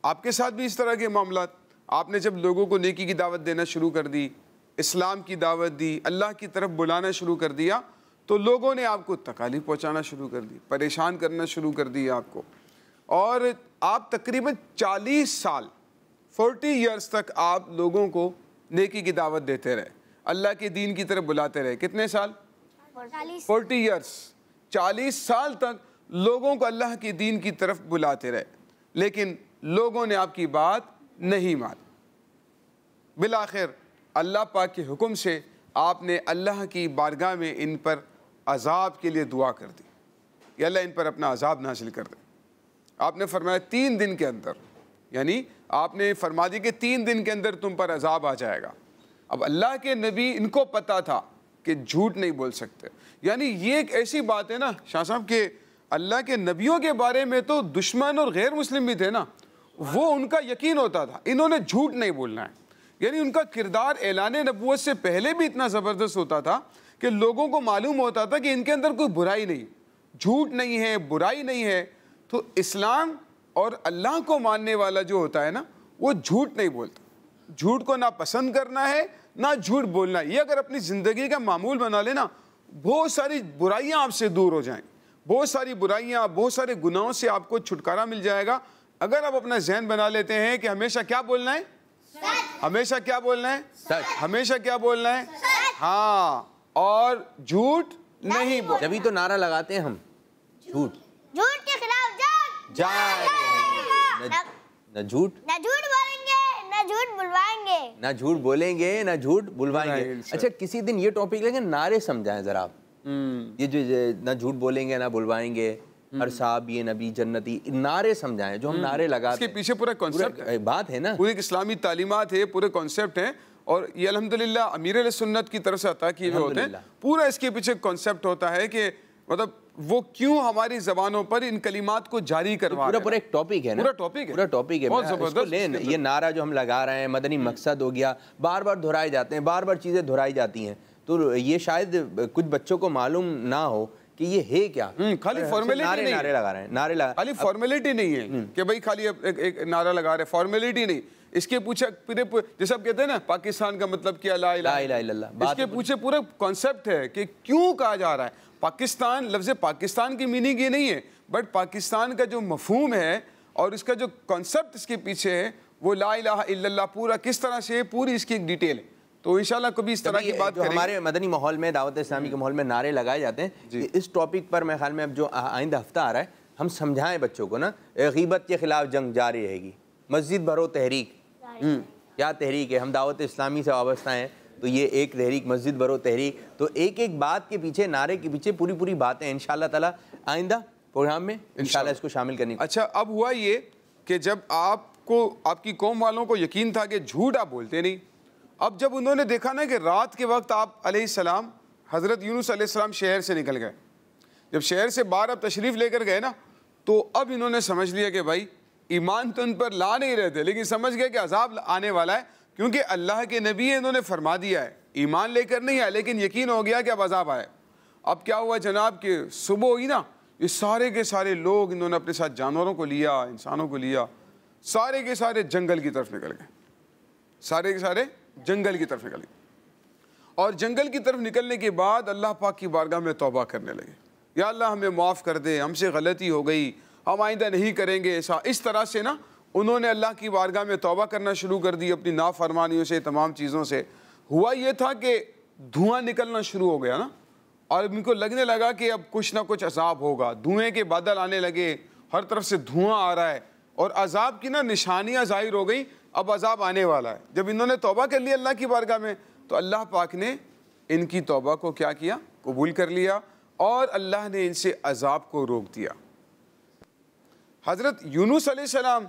आपके साथ भी इस तरह के मामला, आपने जब लोगों को नेकी की दावत देना शुरू कर दी, इस्लाम की दावत दी, अल्लाह की तरफ बुलाना शुरू कर दिया, तो लोगों ने आपको तकालीफ पहुंचाना शुरू कर दी, परेशान करना शुरू कर दिया आपको, और आप तकरीबन 40 साल 40 ईयर्स तक आप लोगों को नेकी की दावत देते रहे, अल्लाह के दीन की तरफ बुलाते रहे। कितने साल? 40 ईयर्स, 40 साल तक लोगों को अल्लाह के दीन की तरफ बुलाते रहे, लेकिन लोगों ने आपकी बात नहीं मानी। बिलाखिर अल्लाह पाक के हुक्म से आपने अल्लाह की बारगाह में इन पर अजाब के लिए दुआ कर दी, या अल्लाह इन पर अपना अजाब नाज़िल कर दे। आपने फरमाया 3 दिन के अंदर, यानी आपने फरमा दी कि 3 दिन के अंदर तुम पर अजाब आ जाएगा। अब अल्लाह के नबी, इनको पता था कि झूठ नहीं बोल सकते, यानी ये एक ऐसी बात है ना शाह साहब के अल्लाह के नबियों के बारे में तो दुश्मन और गैर मुस्लिम भी थे ना, वो उनका यकीन होता था इन्होंने झूठ नहीं बोलना है, यानी उनका किरदार ऐलान नबूवत से पहले भी इतना ज़बरदस्त होता था कि लोगों को मालूम होता था कि इनके अंदर कोई बुराई नहीं, झूठ नहीं है, बुराई नहीं है। तो इस्लाम और अल्लाह को मानने वाला जो होता है ना, वो झूठ नहीं बोलता, झूठ को ना पसंद करना है ना झूठ बोलना है। ये अगर अपनी ज़िंदगी का मामूल बना लेना, बहुत सारी बुराइयाँ आपसे दूर हो जाएँ, बहुत सारी बुराइयाँ, बहुत सारे गुनाहों से आपको छुटकारा मिल जाएगा। अगर आप अपना जहन बना लेते हैं कि हमेशा क्या बोलना है, हमेशा क्या बोलना है, सच, हमेशा क्या बोलना है, हाँ, और झूठ नहीं बोल। जब ही तो नारा लगाते हैं हम, झूठ के खिलाफ न झूठ बोलेंगे, न झूठ बुलवाएंगे, ना झूठ बोलेंगे, ना झूठ बुलवाएंगे। अच्छा, किसी दिन ये टॉपिक लेंगे, नारे समझाएं जरा आप, ये जो ना झूठ बोलेंगे ना बुलवाएंगे, हर साहब ये नबी जन्नती, नारे समझाएं जो हम नारे लगाते हैं। इसके पीछे पूरा कॉन्सेप्ट बात है ना, पूरी इस्लामी तालीमात है, पूरे कॉन्सेप्ट हैं, और ये अल्हम्दुलिल्लाह अमीर अहले सुन्नत की तरफ से अता किए हुए होते हैं। पूरा इसके पीछे कॉन्सेप्ट होता है कि मतलब वो क्यों हमारी जबानों पर इन कलिमात को जारी करवा, तो पूरा एक टॉपिक है ना, पूरा टॉपिक है, बहुत जबरदस्त। ये नारा जो हम लगा रहे हैं, मदनी मकसद हो गया, बार बार दोहराए जाते हैं, बार बार चीज़ें दोहराई जाती हैं, तो ये शायद कुछ बच्चों को मालूम ना हो कि ये है क्या। खाली फॉर्मेलिटी नहीं, नारे लगा रहे हैं, नारे लगा, खाली फॉर्मेलिटी नहीं है कि भाई खाली एक नारा लगा रहे, फॉर्मेलिटी नहीं, इसके पूछे पूरे, जैसे आप कहते हैं ना पाकिस्तान का मतलब क्या, ला इलाहा इल्लल्लाह, इसके पूछे पूरा कॉन्सेप्ट है कि क्यों कहा जा रहा है पाकिस्तान। लफ्ज़ पाकिस्तान की मीनिंग ये नहीं है, बट पाकिस्तान का जो मफहूम है और इसका जो कॉन्सेप्ट इसके पीछे है, वो ला इलाहा इल्लल्लाह पूरा किस तरह से, पूरी इसकी एक डिटेल है। तो इंशाल्लाह कभी इस तरह की बात करेंगे। हमारे मदनी माहौल में, दावत इस्लामी के माहौल में नारे लगाए जाते हैं, इस टॉपिक पर मेरे ख्याल में अब जो आइंदा हफ्ता आ रहा है, हम समझाएं बच्चों को ना, गीबत के खिलाफ जंग जारी रहेगी, मस्जिद भरो तहरीक, क्या तहरीक है, हम दावत इस्लामी से वाबस्ता हैं, तो ये एक तहरीक, मस्जिद भरो तहरीक, तो एक एक बात के पीछे, नारे के पीछे पूरी पूरी बातें इंशाअल्लाह ताला आइंदा प्रोग्राम में इंशाअल्लाह इसको शामिल करनी। अच्छा, अब हुआ ये कि जब आपको, आपकी कौम वालों को यकीन था कि झूठ आप बोलते नहीं, अब जब उन्होंने देखा ना कि रात के वक्त आप अलैहिस्सलाम, हज़रत यूनुस अलैहिस्सलाम शहर से निकल गए, जब शहर से बाहर आप तशरीफ़ लेकर गए ना, तो अब इन्होंने समझ लिया कि भाई ईमान तो उन पर ला नहीं रहे थे, लेकिन समझ गए कि अजाब आने वाला है, क्योंकि अल्लाह के नबी है, इन्होंने फरमा दिया है ईमान लेकर नहीं आए, लेकिन यकीन हो गया कि अब अजाब आए। अब क्या हुआ जनाब कि सुबह हुई ना, ये सारे के सारे लोग, इन्होंने अपने साथ जानवरों को लिया, इंसानों को लिया, सारे के सारे जंगल की तरफ निकल गए, सारे के सारे जंगल की तरफ निकल गए। और जंगल की तरफ निकलने के बाद अल्लाह पाक की बारगाह में तौबा करने लगे, या अल्लाह हमें माफ़ कर दे, हमसे गलती हो गई, हम आइंदा नहीं करेंगे ऐसा। इस तरह से ना उन्होंने अल्लाह की बारगाह में तौबा करना शुरू कर दी अपनी नाफरमानियों से, तमाम चीज़ों से। हुआ ये था कि धुआं निकलना शुरू हो गया ना, और इनको लगने लगा कि अब कुछ ना कुछ अजाब होगा। धुएं के बादल आने लगे, हर तरफ से धुआं आ रहा है, और अजाब की ना निशानियाँ ज़ाहिर हो गई, अब अजाब आने वाला है। जब इन्होंने तौबा कर लिया अल्लाह की बारगाह में, तो अल्लाह पाक ने इनकी तौबा को क्या किया, कबूल कर लिया, और अल्लाह ने इनसे अजाब को रोक दिया। हज़रत यूनुस अलैहिस्सलाम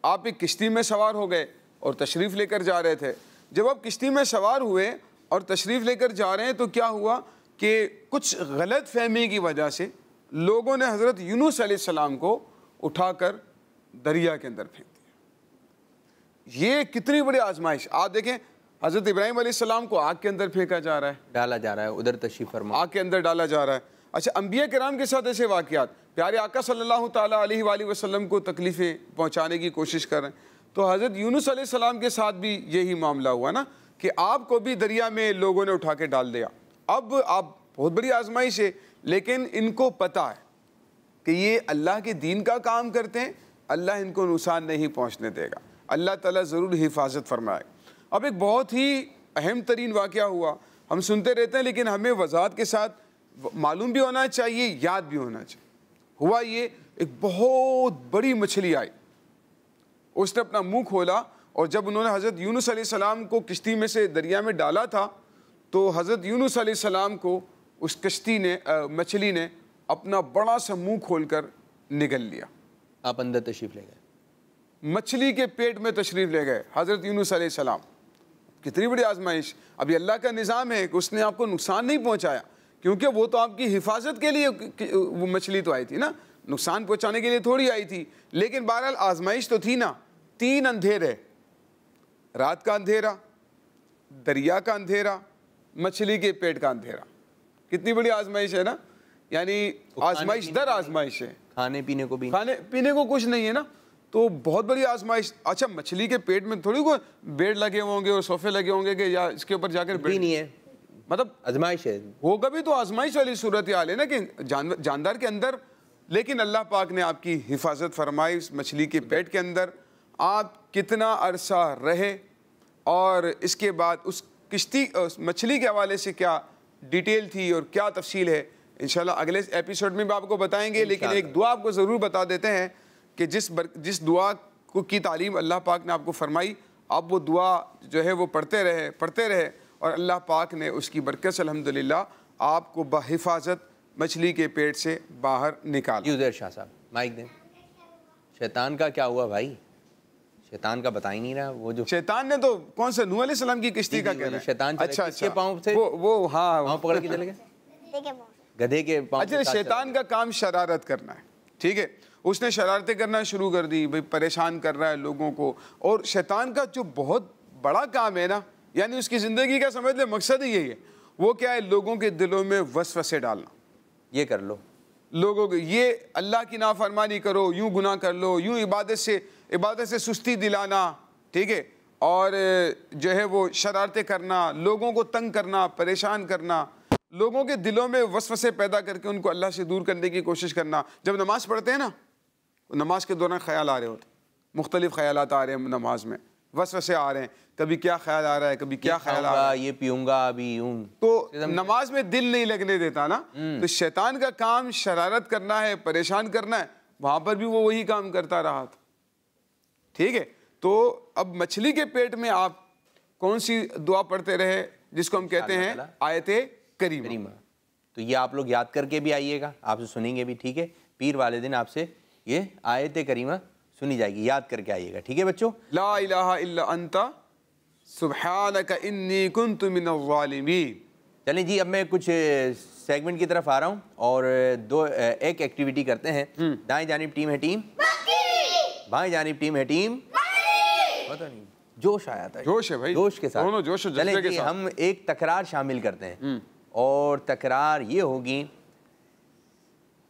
आप एक किश्ती में सवार हो गए और तशरीफ़ लेकर जा रहे थे। जब आप किश्ती में सवार हुए और तशरीफ़ लेकर जा रहे हैं, तो क्या हुआ कि कुछ गलत फहमी की वजह से लोगों ने हज़रत यूनुस अलैहिस्सलाम को उठाकर दरिया के अंदर फेंक दिया। ये कितनी बड़ी आजमाइश। आप देखें, हज़रत इब्राहीम अलैहिस्सलाम को आग के अंदर फेंका जा रहा है, डाला जा रहा है, उधर तशरीफ़ फरमा, आग के अंदर डाला जा रहा है। अच्छा, अंबिया किराम के साथ ऐसे वाक़यात, प्यारे आका सल्लल्लाहु ताला अलैहि वसल्लम को तकलीफ़ें पहुँचाने की कोशिश कर रहे हैं। तो हज़रत यूनुस अलैहिस्सलाम के साथ भी यही मामला हुआ ना, कि आपको भी दरिया में लोगों ने उठा के डाल दिया। अब आप बहुत बड़ी आजमाइश है, लेकिन इनको पता है कि ये अल्लाह के दीन का काम करते हैं, अल्लाह इनको नुकसान नहीं पहुँचने देगा, अल्लाह ताला ज़रूर हिफाजत फरमाए। अब एक बहुत ही अहम तरीन वाक़या हुआ, हम सुनते रहते हैं, लेकिन हमें वज़ाहत के साथ मालूम भी होना चाहिए, याद भी होना चाहिए। हुआ ये, एक बहुत बड़ी मछली आई, उसने अपना मुंह खोला, और जब उन्होंने हज़रत यूनुस अलैहिस्सलाम को किश्ती में से दरिया में डाला था, तो हज़रत यूनुस अलैहिस्सलाम को उस कश्ती ने, मछली ने अपना बड़ा सा मुंह खोलकर निगल लिया। आप अंदर तशरीफ़ ले गए, मछली के पेट में तशरीफ़ ले गए हज़रत यूनुस अलैहिस्सलाम। कितनी बड़ी आजमाइश। अभी अल्लाह का निज़ाम है कि उसने आपको नुकसान नहीं पहुँचाया, क्योंकि वो तो आपकी हिफाजत के लिए वो मछली तो आई थी ना, नुकसान पहुँचाने के लिए थोड़ी आई थी। लेकिन बहरहाल आजमाइश तो थी ना। 3 अंधेरे, रात का अंधेरा, दरिया का अंधेरा, मछली के पेट का अंधेरा। कितनी बड़ी आजमाइश है ना, यानी आजमाइश दर आजमाइश है। खाने पीने को भी, खाने पीने को कुछ नहीं है ना, तो बहुत बड़ी आजमाइश। अच्छा, मछली के पेट में थोड़ी कोई बेड लगे होंगे और सोफे लगे होंगे कि या इसके ऊपर जाकर भी नहीं है, मतलब आजमाइश है। होगा भी तो आजमाइश वाली सूरत हाल है ना, कि जानदार के अंदर। लेकिन अल्लाह पाक ने आपकी हिफाजत फरमाई उस मछली के पेट के अंदर। आप कितना अरसा रहे, और इसके बाद उस किश्ती, उस मछली के हवाले से क्या डिटेल थी और क्या तफसील है, इंशाल्लाह अगले एपिसोड में भी आपको बताएंगे। लेकिन एक दुआ आपको ज़रूर बता देते हैं कि जिस दुआ को की तालीम अल्लाह पाक ने आपको फरमाई, आप वो दुआ जो है वो पढ़ते रहे, और अल्लाह पाक ने उसकी बरकत से अल्हम्दुलिल्लाह आपको बहिफाजत मछली के पेट से बाहर निकाला। उज़ैर शाह साहब माइक दें। शैतान का क्या हुआ भाई? शैतान का बता ही नहीं रहा। वो जो शैतान ने तो कौन सा नूह अलैहिस्सलाम की किश्ती का कह रहे हैं? शैतान अच्छा, किसके पाँव से? वो हाँ, पाँव पकड़ के चले गए, गधे के पाँव। अच्छा, शैतान का काम शरारत करना है, ठीक है। उसने शरारतें करना शुरू कर दी, भाई परेशान कर रहा है लोगों को। और शैतान का जो बहुत बड़ा काम है ना, यानी उसकी ज़िंदगी का समझ ले मकसद ही यही है। वो क्या है? लोगों के दिलों में वसवसे डालना। ये कर लो, लोगों को ये अल्लाह की नाफरमानी करो, यूं गुनाह कर लो, यूं इबादत से सुस्ती दिलाना, ठीक है। और जो है वो शरारतें करना, लोगों को तंग करना, परेशान करना, लोगों के दिलों में वसवसे पैदा करके उनको अल्लाह से दूर करने की कोशिश करना। जब नमाज़ पढ़ते हैं ना, नमाज के दौरान ख्याल आ रहे होते, मुख्तलिफ ख्यालात आ रहे हैं नमाज में, वसवसे आ रहे हैं, कभी क्या ख्याल आ रहा है, कभी क्या ख्याल आ रहा है, ये पीऊंगा अभी यूं, तो नमाज में दिल नहीं लगने देता ना। तो शैतान का काम शरारत करना है, परेशान करना है। वहां पर भी वो वही काम करता रहा था, ठीक है। तो अब मछली के पेट में आप कौन सी दुआ पढ़ते रहे, जिसको हम कहते हैं आयते करीमा। तो ये आप लोग याद करके भी आइएगा, आपसे सुनेंगे भी, ठीक है। पीर वाले दिन आपसे ये आयते करीमा सुनी जाएगी, याद करके आइएगा, ठीक है बच्चों। ला इलाहा इल्ला अंता सुब्हानका इन्नी कुन्तु मिनज़ ज़ालिमीन। चलें जी, अब मैं कुछ सेगमेंट की तरफ आ रहा हूँ, और एक एक्टिविटी करते हैं। दाएं जानिब टीम है टीम, बाएं जानिब टीम है टीम, पता नहीं जोश आया था, जोश है भाई, जोश के साथ, दोनों जोश और चलें जज्बे के जी, साथ। हम एक तकरार शामिल करते हैं और तकरार ये होगी,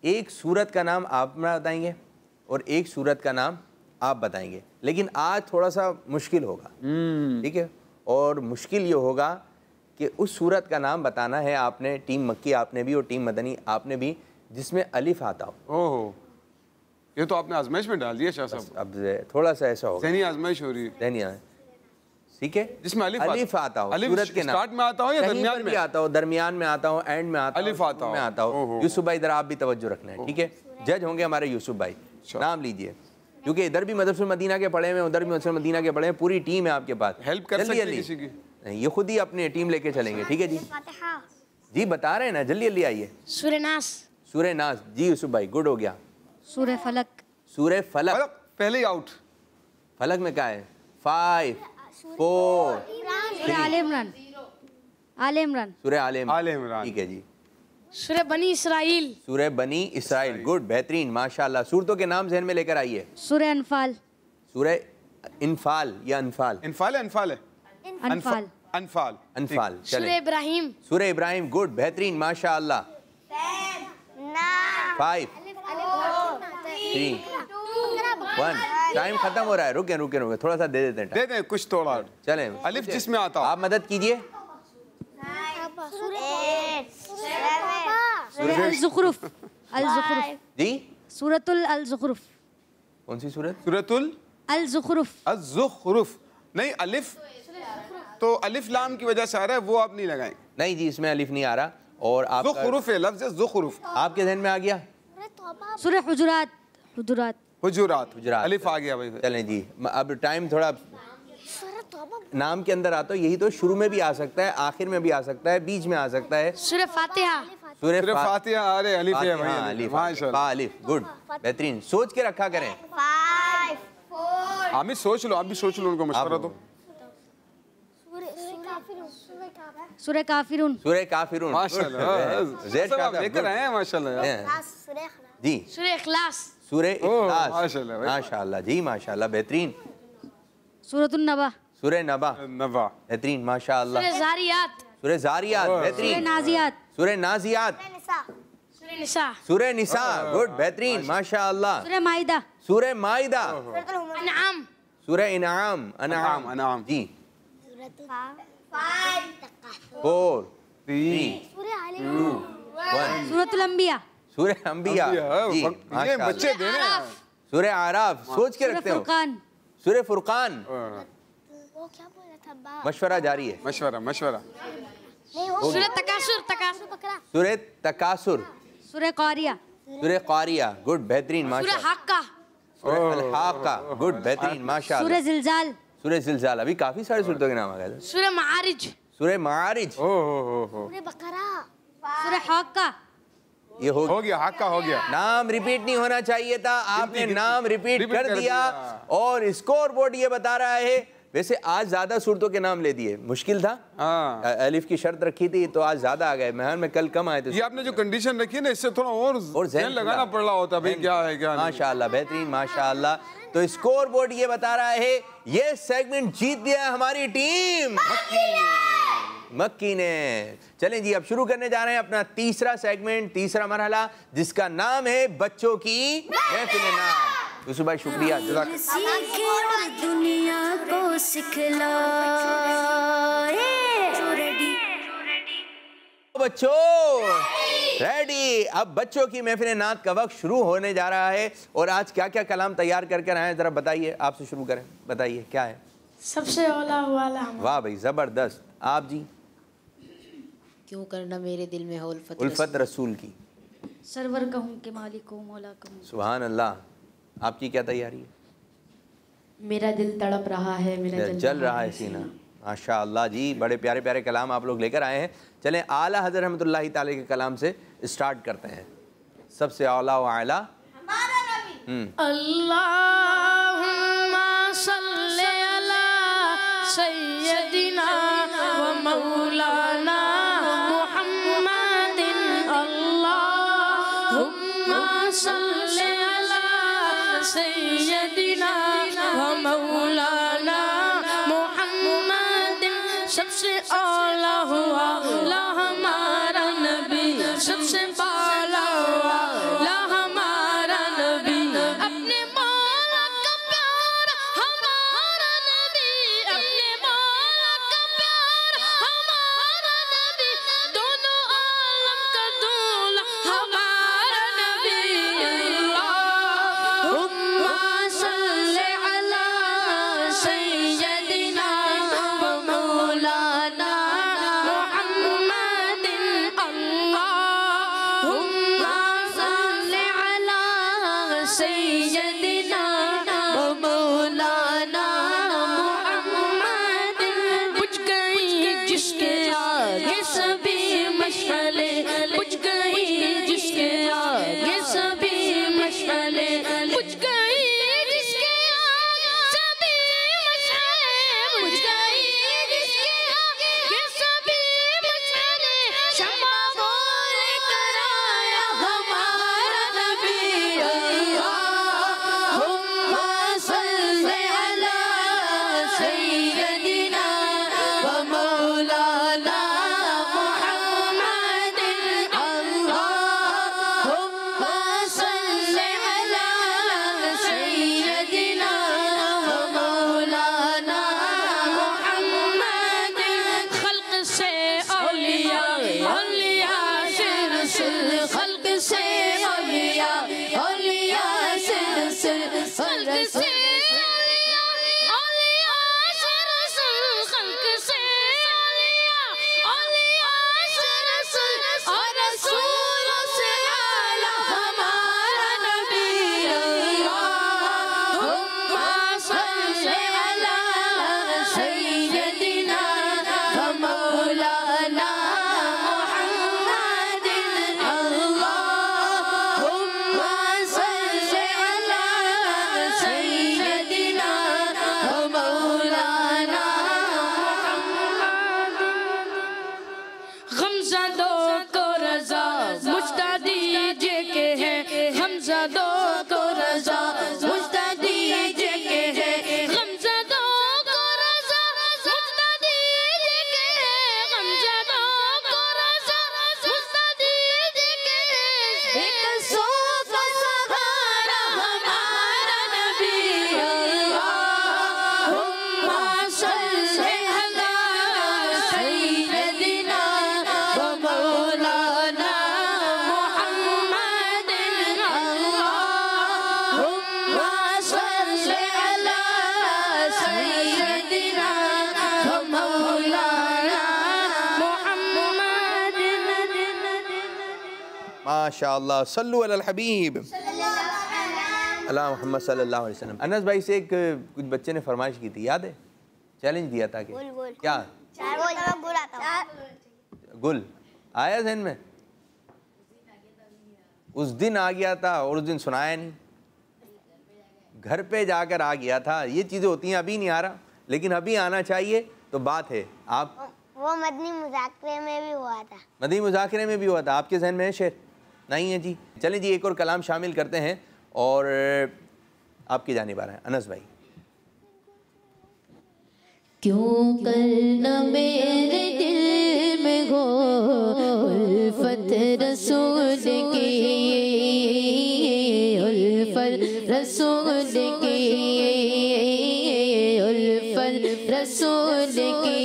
एक सूरत का नाम आप बताएंगे और एक सूरत का नाम आप बताएंगे, लेकिन आज थोड़ा सा मुश्किल होगा, ठीक है। और मुश्किल ये होगा कि उस सूरत का नाम बताना है आपने, टीम मक्की आपने भी और टीम मदनी आपने भी, जिसमें अलिफ आता हो। ओह, ये तो आपने आजमाइश में डाल दिया शाह साहब। अब थोड़ा सा ऐसा होगा, ज़हनी आजमाइश हो रही है, ज़हनी, ठीक है, जिसमें अलिफ आता हो, सूरत के नाम स्टार्ट में आता हो या दरमियान में आता हो, दरमियान में आता हो, एंड में आता हो, अलिफ आता हो, में आता हो। यूसुफ भाई इधर आप भी तवज्जो रखना है, ठीक है। जज होंगे हमारे यूसुफ भाई, नाम लीजिए, क्योंकि इधर भी मदरसुल मदीना के पढ़े हैं, उधर भी मदरसुल मदीना के पढ़े हैं, पूरी टीम है आपके पास, हेल्प कर सकते हैं किसी की? नहीं, ये खुद ही अपनी टीम लेके चलेंगे, ठीक है जी। जी बता रहे हैं ना, जल्दी जल्दी आइए। सूरह नास। सूरह नास, जी यूसुफ भाई, गुड हो गया। सूरह फलक। सूरह फलक, पहले ही आउट। फलक में क्या है? 5 4 सूरह आले इमरान। आले इमरान। सूरह आले इमरान, ठीक है जी। सूरह बनी इसराइल। सूरह बनी इसराइल, गुड, बेहतरीन, माशाल्लाह। सूरतों के नाम ज़हन में लेकर आइए। सूरह अनफाल। सूरह इनफाल या अनफाल? इनफाल है, अनफाल है, अनफाल। अनफाल, अनफाल। सूरह इब्राहिम। सूरह इब्राहिम, गुड, बेहतरीन, माशाल्लाह। 5 3 1, टाइम खत्म हो रहा है, रुके रुके रुके, थोड़ा सा दे देते हैं, दे दें कुछ थोड़ा। चलें, अलिफ जिसमें आता हो, आप मदद कीजिए। अल-ज़ुख़रुफ़। अल-ज़ुख़रुफ़ जी, सूरतुल अल-ज़ुख़रुफ़। कौन सी सूरत? सूरतुल अल-ज़ुख़रुफ़। अज़्ज़ुख़रुफ़। नहीं, अलिफ तो अलिफ लाम की वजह से आ रहा है, वो आप नहीं लगाएं। नहीं जी, इसमें अलिफ नहीं आ रहा। और आप ज़ुख़रुफ़ है, लफ्ज़ ज़ुख़रुफ़। आपके ध्यान में आ गया? सूरह हुजुरात। हुजुरात। हुजुरात, हुजुरात, अलिफ आ गया भाई। चलें जी, अब टाइम थोड़ा नाम के अंदर आता हो, यही तो शुरू में भी आ सकता है, आखिर में भी आ सकता है, बीच में आ सकता है। सूरह फातिहा। सूरह फातिहा, अरे अलिफ है भाई, अलिफ, माशाल्लाह, अलिफ, गुड, बेहतरीन, सोच के रखा करें। 5 4 आप भी सोच लो, आप भी सोच लो, उनको मशवरा दो। सूरह काफिरून। सूरह काफिरून, माशाल्लाह, लेकर आए हैं माशाल्लाह जी। सूरह इखलास। सूरह इखलास, माशाल्लाह भाई, माशाल्लाह जी, माशाल्लाह, बेहतरीन। सूरतुन नबा। सूरह नबा, नबा, बेहतरीन, माशाल्लाह। सूरह जारियात। सूरह जारियात, सूरह बेहतरीन। नाजियात। सूरह नाजियात। सूरह निसा। सूरह निसा, गुड, बेहतरीन, माशाल्लाह। सूरह माइदा। सूरह माइदा। अनआम। सूरह इनाम, अनआम, अनाम, जी। 4 3 2 1, सूरतुल अंबिया। सूरह अंबिया, जी, ये माशाल्लाह। बच्चे दे रहे हैं। सूरह आराफ, सोच के सूरह रखते हो। फुरकान। सूरह फुरकान, वो क्या बोला था? मशवरा जारी है। मशवरा, मशवरा। सूरह तकासुर। तकासुर। सूरह तकासुर। सूरह कारिया। सूरह कारिया, गुड, बेहतरीन, सूरह माशाल्लाह। हक्का। सूरह अल-हाक्का, गुड, बेहतरीन, माशाल्लाह। सूरह जिलजाल। सूरह जिलजाल, अभी काफी सारे सूरतों के नाम आ गए थे। सूरह मारिज। सूरह मारिज, सूरह बकरा। सूरह हाक्का। ये हो गया, हाक्का हो गया। नाम रिपीट नहीं होना चाहिए था, आपने नाम रिपीट कर दिया और स्कोर बोर्ड ये बता रहा है। वैसे आज ज्यादा सूरतों के नाम ले दिए, मुश्किल था, अलिफ की शर्त रखी थी तो आज ज्यादा आ गए, मेहमान में कल कम आए थे। ये आपने जो कंडीशन रखी है ना, इससे थोड़ा और ध्यान लगाना पड़ रहा होता भाई, क्या है क्या नहीं। माशाल्लाह, बेहतरीन, माशाल्लाह। तो स्कोर बोर्ड ये बता रहा है ये सेगमेंट जीत दिया हमारी टीम मक्की ने। चलें जी, अब शुरू करने जा रहे हैं अपना तीसरा सेगमेंट, तीसरा मरहला, जिसका नाम है बच्चों की महफिल नाम। यूसुफ भाई शुक्रिया, दुनिया को सिखलाए। बच्चों रेडी, अब बच्चों की महफिल नात का वक्त शुरू होने जा रहा है और आज क्या क्या कलाम तैयार करके आए हैं, जरा बताइए, आपसे शुरू करें, बताइए क्या है। सबसे औला वाला। वाह भाई, जबरदस्त। आप जी? क्यों करना मेरे दिल में हो उल्फत रसूल की। सरवर कहूँ के मालिक को मौला कहूँ। सुभान अल्लाह। आपकी क्या तैयारी है? मेरा दिल तड़प रहा है, मेरा जल रहा है सीना। माशाअल्लाह जी, बड़े प्यारे प्यारे कलाम आप लोग लेकर आए हैं। चलें आला हज़रत रहमतुल्लाहि ताला के कलाम से स्टार्ट करते हैं। सबसे आला व आला अल्लाहुम्मा सल्ली अला सय्यदिना व मौलाना मुहम्मदिन। अल्लाहुम्मा सल्ली अला सय्यदिना व मौलाना खल्क से माशाअल्लाह सल्लु अलल हबीब अल्लाह मोहम्मद सल्लल्लाहु अलैहि वसल्लम। अनस भाई से कुछ बच्चे ने फरमाइश की थी, याद है? चैलेंज दिया था कि क्या गुल आया ज़हन में? उस दिन आ गया था और उस दिन सुनाया नहीं, घर पे जाकर आ गया था। ये चीज़ें होती हैं, अभी नहीं आ रहा लेकिन अभी आना चाहिए। तो बात है आप वो मदनी मुज़ाकरे में भी हुआ था। मदनी मुज़ाकरे में भी हुआ था, आपके जहन में है शेर? नहीं है जी। चलें जी एक और कलाम शामिल करते हैं और आपकी जानिब आ रहे हैं अनस भाई। क्यों करना मेरे दिल में हो उल्फत रसूल की, उल्फत रसूल की, उल्फत रसूल की।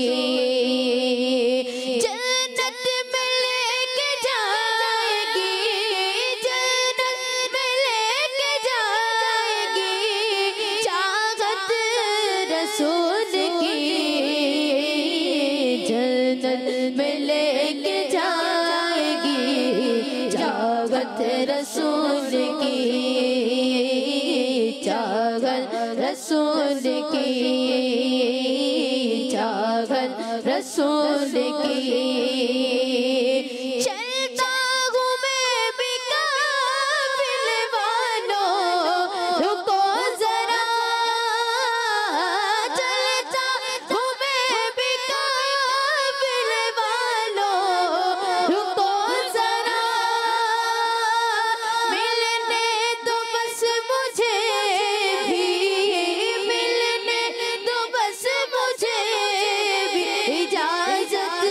रसूल की चाहत, रसूल की चाहत, रसूल की। चलता हूँ मैं भी काफिल वालों, रुको जरा। चलता हूँ मैं भी काफिल वालों, रुको जरा। मिलने दो बस मुझे भी, मिलने दो बस मुझे भी, इजाजत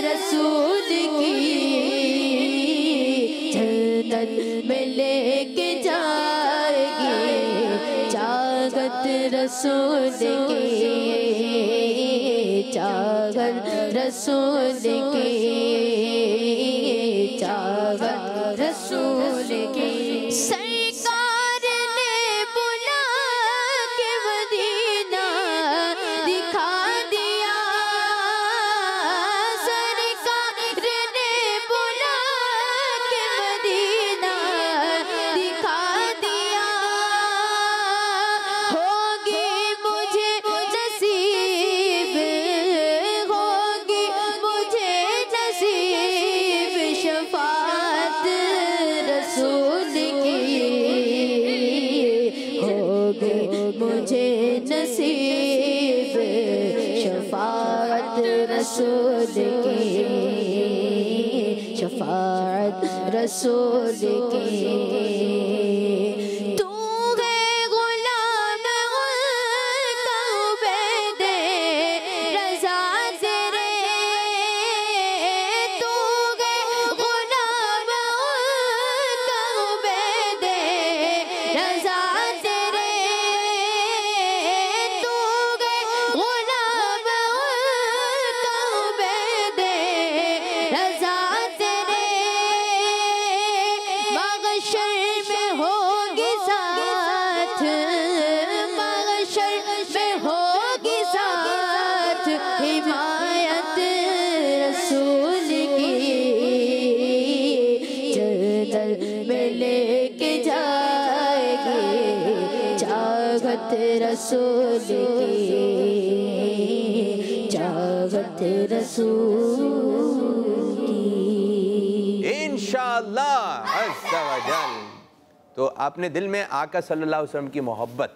रसूल की। जन्नत में लेके जाएगी चाहत रसूल की, चाहत रसूल की, चाहत रसूल की। सरकार ने बुला के मदीना दिखा दिया, सरकार ने बुला के मदीना दिखा दिया। होगी मुझे नसीब, होगी मुझे नसीब शफाअत रसूल की। होगी मुझे नसीब शफाअत रसूल की, शफाअत रसूल की। तू है गुलाम उनका उबैदे रज़ा तेरे, तू है गुलाम उनका उबैदे रज़ा तेरे, तू है गुलाम उनका उबैदे रज़ा तेरे। मग़शर में चाहत रसूल की, चाहत रसूल की। इंशाअल्लाह अज़्ज़ा व जल। तो अपने दिल में आका सल्लल्लाहु अलैहि वसल्लम की मोहब्बत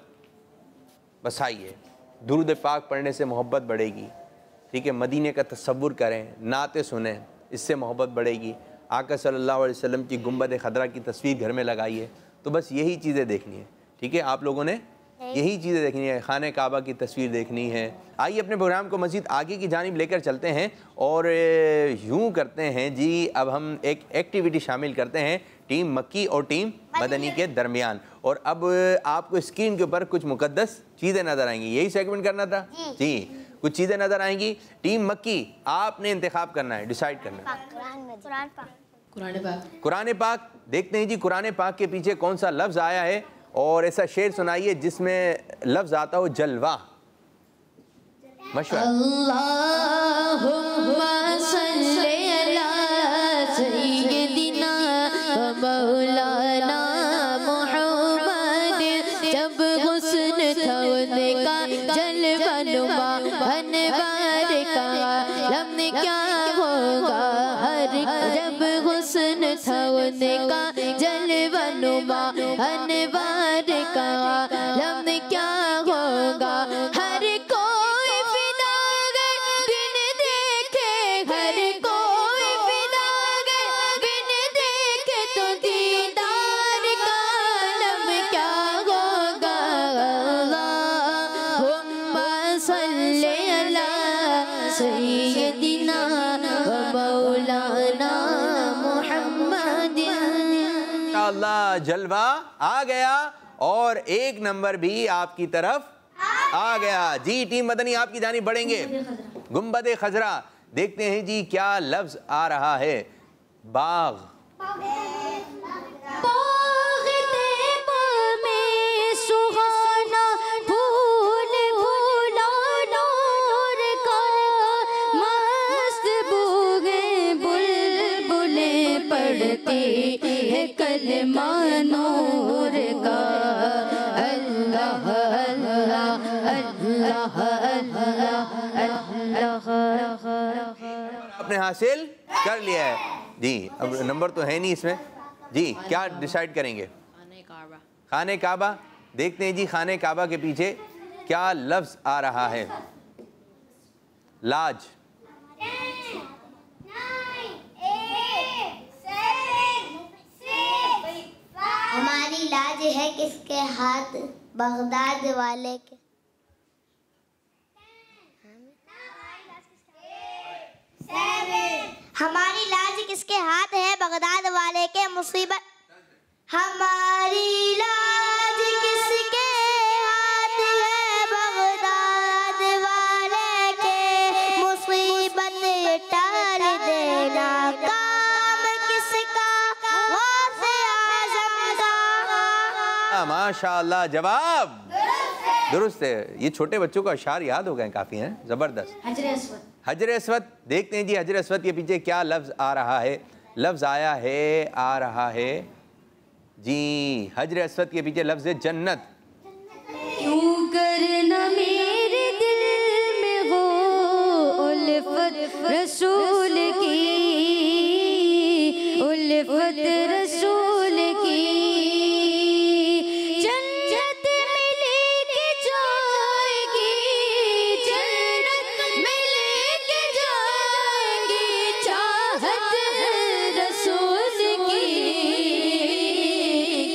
बसाइए, दुरूद पाक पढ़ने से मोहब्बत बढ़ेगी। ठीक है, मदीने का तसव्वुर करें, नाते सुने, इससे मोहब्बत बढ़ेगी। आका सल्लल्लाहु अलैहि वसल्लम की गुंबद खदरा की तस्वीर घर में लगाइए। तो बस यही चीज़ें देखनी है। ठीक है, आप लोगों ने यही चीज़ें देखनी है, खाने काबा की तस्वीर देखनी है। आइए अपने प्रोग्राम को मज़ीद आगे की जानिब लेकर चलते हैं और यूँ करते हैं जी, अब हम एक एक्टिविटी शामिल करते हैं टीम मक्की और टीम मदनी के दरमियान। और अब आपको स्क्रीन के ऊपर कुछ मुकद्दस चीज़ें नज़र आएंगी, यही सेगमेंट करना था जी। कुछ चीज़ें नज़र आएंगी। टीम मक्की, आपने इंतखाब करना है, डिसाइड करना है। कुरान पाक देखते हैं जी, कुरान पाक के पीछे कौन सा लफ्ज़ आया है और ऐसा शेर सुनाइए जिसमें लफ्ज़ आता हो जलवा। मशवरा। अल्लाहुम्मा सल्ली अला सय्यदिना व मौलाना मुहम्मद। जब हुस्न था उनका जलवा नुमा अनवार का, लम्न क्या होगा हर। जब हुस्न था उनका जलवा नुमा अनवार का, लम्न क्या होगा हर कोई फिदा गए बिन देखे, हर कोई फिदा गए बिन देखे तो दीदार का लम क्या होगा। अल्लाहुम्मा सल्ली अला सय्यदिना व मौलाना मुहम्मद। अल्लाह, जलवा आ गया और एक नंबर भी आपकी तरफ आ गया जी। टीम मदनी आपकी जानिब बढ़ेंगे। गुंबद खजरा, देखते हैं जी क्या लफ्ज आ रहा है। बाग। पढ़ती है कलमा नूर का। अल्लाह अल्लाह अल्लाह अल्लाह अल्लाह। आपने हासिल कर लिया है जी। अब नंबर तो है नहीं इसमें जी, क्या डिसाइड करेंगे? खाने काबा। देखते हैं जी खाने काबा के पीछे क्या लफ्ज आ रहा है। लाज। हमारी लाज है किसके हाथ, बगदाद वाले के। हमारी लाज किसके हाथ है, बगदाद वाले के मुसीबत। हमारी लाज किसके हाथ है, बगदाद वाले के मुसीबत टाल देना काम किसका, गौसे आज़म का। माशाअल्लाह, जवाब दुरुस्त है। ये छोटे बच्चों को अशार याद हो गए काफ़ी हैं, ज़बरदस्त। हजर अस्वद। देखते हैं जी हजर अस्वद के पीछे क्या लफ्ज़ आ रहा है। लफ्ज़ आया है, आ रहा है जी। हजर अस्वद के पीछे लफ्ज़ है जन्नत। क्यों करना मेरे दिल में हो उल्फत रसूल की, उल्फत रसूल की। जन्नत में लेके जाएगी, जन्नत में लेके जाएगी चाहत रसूल की।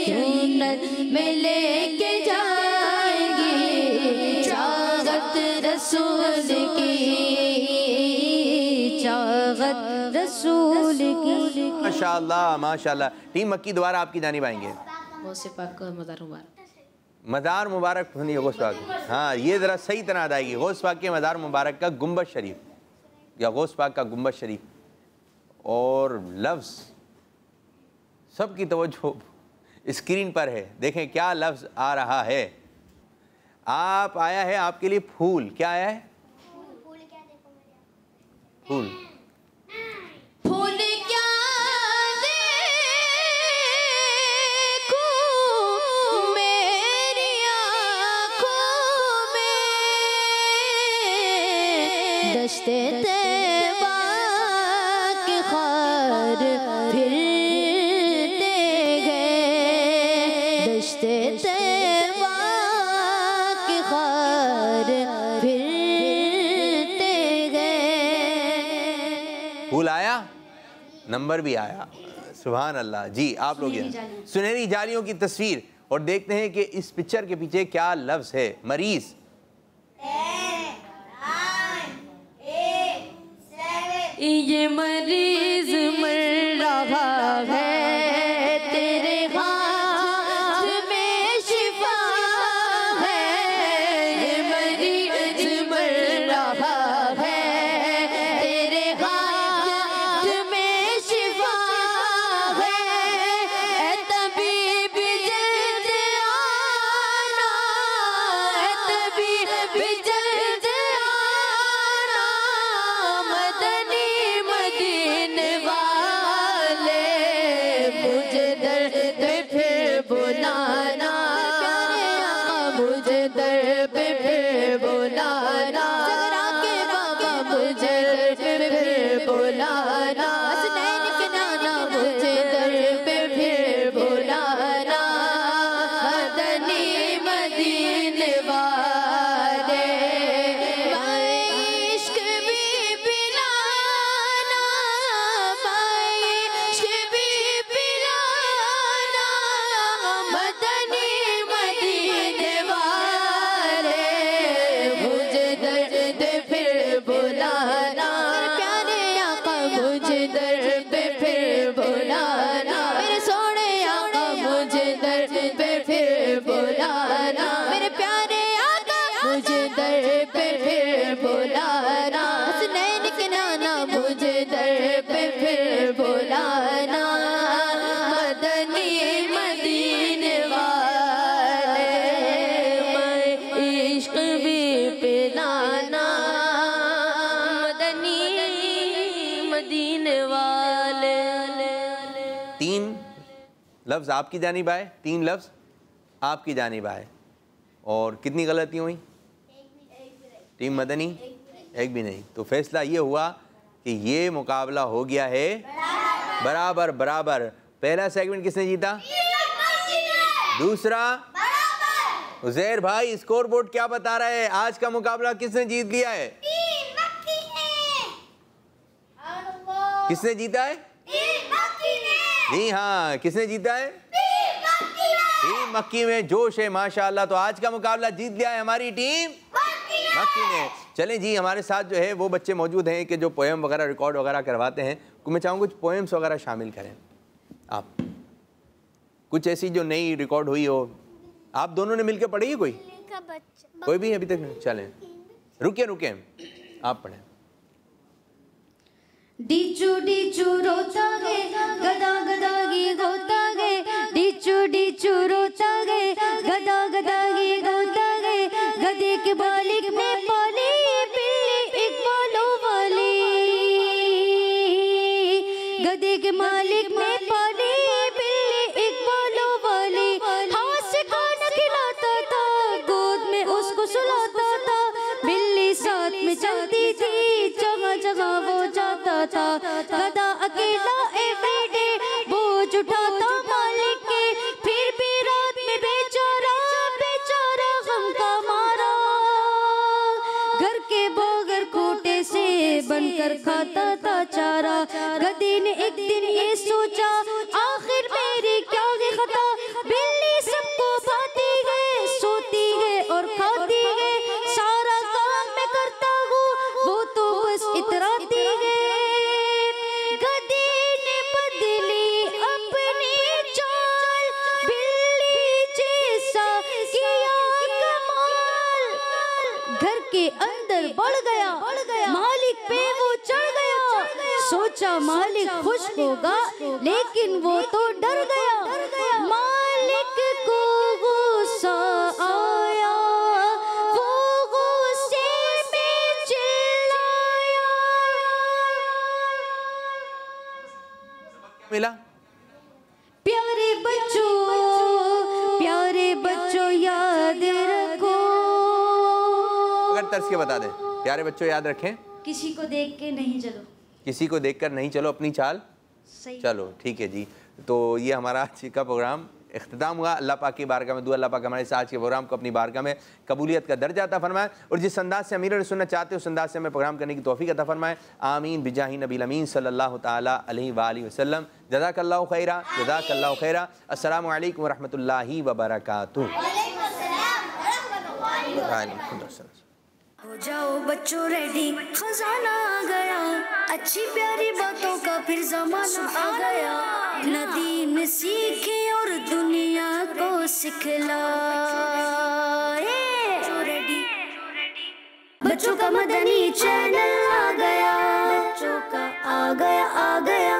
जन्नत में लेके जाएगी चाहत रसूल की, चाहत रसूल की। माशाअल्लाह माशाअल्लाह। टीम मक्की दोबारा आपकी जानिब आएंगे। गौसे पाक का मज़ार मुबारक। मज़ार मुबारक सुनिए गौस पाक। हाँ, ये ज़रा सही तरह अदाएगी। गौस पाक के मज़ार मुबारक का गुंबद शरीफ या गौस पाक का गुंबद शरीफ। और लफ्ज़ सबकी तवज्जो स्क्रीन पर है, देखें क्या लफ्ज़ आ रहा है। आप आया है आपके लिए फूल। क्या आया है? फूल। फूल क्या देखूं मेरी दश्ते तैबा के ख्वार फिरते गए, दश्ते तैबा के ख्वार फिरते गए। फूल आया, नंबर भी आया, सुभान अल्लाह। जी आप लोग सुनहरी जालियों की तस्वीर, और देखते हैं कि इस पिक्चर के पीछे क्या लफ्ज है। मरीज, ये मरीज मर रहा है, तेरे हाथ में शिफा है। ये मरीज मर रहा है, तेरे हाथ में शिफा है। ऐ तबीब जल्द आना, ऐ तबीब जल्द आना, मदनी मदीने वाले, मुझे दर पे फिर बुलाना, मुझे दर पे फिर बुलाना, के बाबा मुझे दर पे फिर बुलाना, हसनैन के नाना मुझे दर पे फिर बुलाना, मदनी मदीने वाले, इश्क भी पिलाना, इश्क भी पिलाना, मदनी मदीने वाले, मुझे दर्द फिर बुलाना, प्यारे आका मुझे दर्द पे फिर बुलाना, मेरे सोने आका मुझे दर्द पे फिर बुलाना, मेरे प्यारे आका मुझे दर्द पे फिर बुलाना, हसनैन के नाना मुझे दर्द पे फिर बुलाना, मदनी मदीने वाले, मैं इश्क भी पिलाना, मदनी मदीने वाले। तीन लफ्ज आपकी जानिब आए, तीन लफ्ज आपकी जानिब आए, और कितनी गलतियाँ हुई? टीम मदनी एक भी नहीं। तो फैसला ये हुआ कि ये मुकाबला हो गया है बराबर बराबर। पहला सेगमेंट किसने जीता? दूसरा उज़ैर भाई, स्कोर बोर्ड क्या बता रहा है? आज का मुकाबला किसने जीत लिया है? किसने जीता है? जी हाँ, किसने जीता है? टीम मक्की में जोश है माशाअल्लाह। तो आज का मुकाबला जीत लिया है हमारी टीम मक्की ने। चलें जी, हमारे साथ जो है वो बच्चे मौजूद हैं कि जो पोएम वगैरह रिकॉर्ड वगैरह करवाते हैं। मैं चाहूँगा कुछ पोएम्स वगैरह शामिल करें आप, कुछ ऐसी जो नई रिकॉर्ड हुई हो। आप दोनों ने मिलकर पढ़ी है कोई भी अभी तक? चलें, रुके रुके, आप पढ़ें। डिचू डिचू रोता गे, गदा गदा गी गोता गे, डिचू डिचू रोता गे, गदा गदा गी गोता गे, गधे के बालिक में पाली बिल्ली एक बालों वाली, गधे के मालिक में पाली बिल्ली एक बालों वाली, हाथ से खाना खिलाता था, गोद में उसको सुलाता था, बिल्ली साथ में चलती थी, जगह जगह वो जाता था, गधा अकेला एवरीडे बोझ उठाता मालिक के, फिर भी रात में बेचारा बेचारा गम का मारा, घर के बगैर खूंटे से बनकर खाता था चारा। गधे ने एक दिन ये सोचा, आखिर मेरी क्या खता, बिल्ली सबको खाती है, सोती है और खाती है, सारा काम मैं करता हूँ, वो तो बस इतराती है। गधे ने बदली अपनी चाल, बिल्ली जैसा किया कमाल, घर के अंदर बढ़ गया, मालिक पे वो चढ़ गया, सोचा मालिक खुश होगा, लेकिन वो तो डर गया, मालिक को गुस्सा आया, वो गुस्से में चिल्लाया। मिला? प्यारे बच्चों याद रखो, अगर तर्स के बता दें, प्यारे बच्चों याद रखें, किसी को देख के नहीं चलो। किसी को देखकर नहीं चलो, अपनी चाल सही। चलो, ठीक है जी। तो ये हमारा आज का प्रोग्राम इख्तिताम हुआ। अल्लाह पाक की बारगाह में दुआ, अल्लाह पाक हमारे इस आज के प्रोग्राम को अपनी बारगाह में कबूलियत का दर्जा अता फरमाए और जिस अंदाज से अमीर सुनना चाहते हो उस अंदाज से हमें प्रोग्राम करने की तौफीक अता फरमाए। आमीन बिजाही नबी अमीन सल्लल्लाहु ताला अलैहि वालिहि वसल्लम। जज़ाकल्लाहु खैरा, जज़ाकल्लाहु खैरा। अस्सलामु अलैकुम व रहमतुल्लाहि व बरकातुहू। हो जाओ बच्चों रेडी, खजाना आ गया, अच्छी प्यारी बातों का फिर जमाना आ गया। नदी में सीखे और दुनिया को सिखलाए। बच्चों का मदनी चैनल आ गया, बच्चों का आ गया।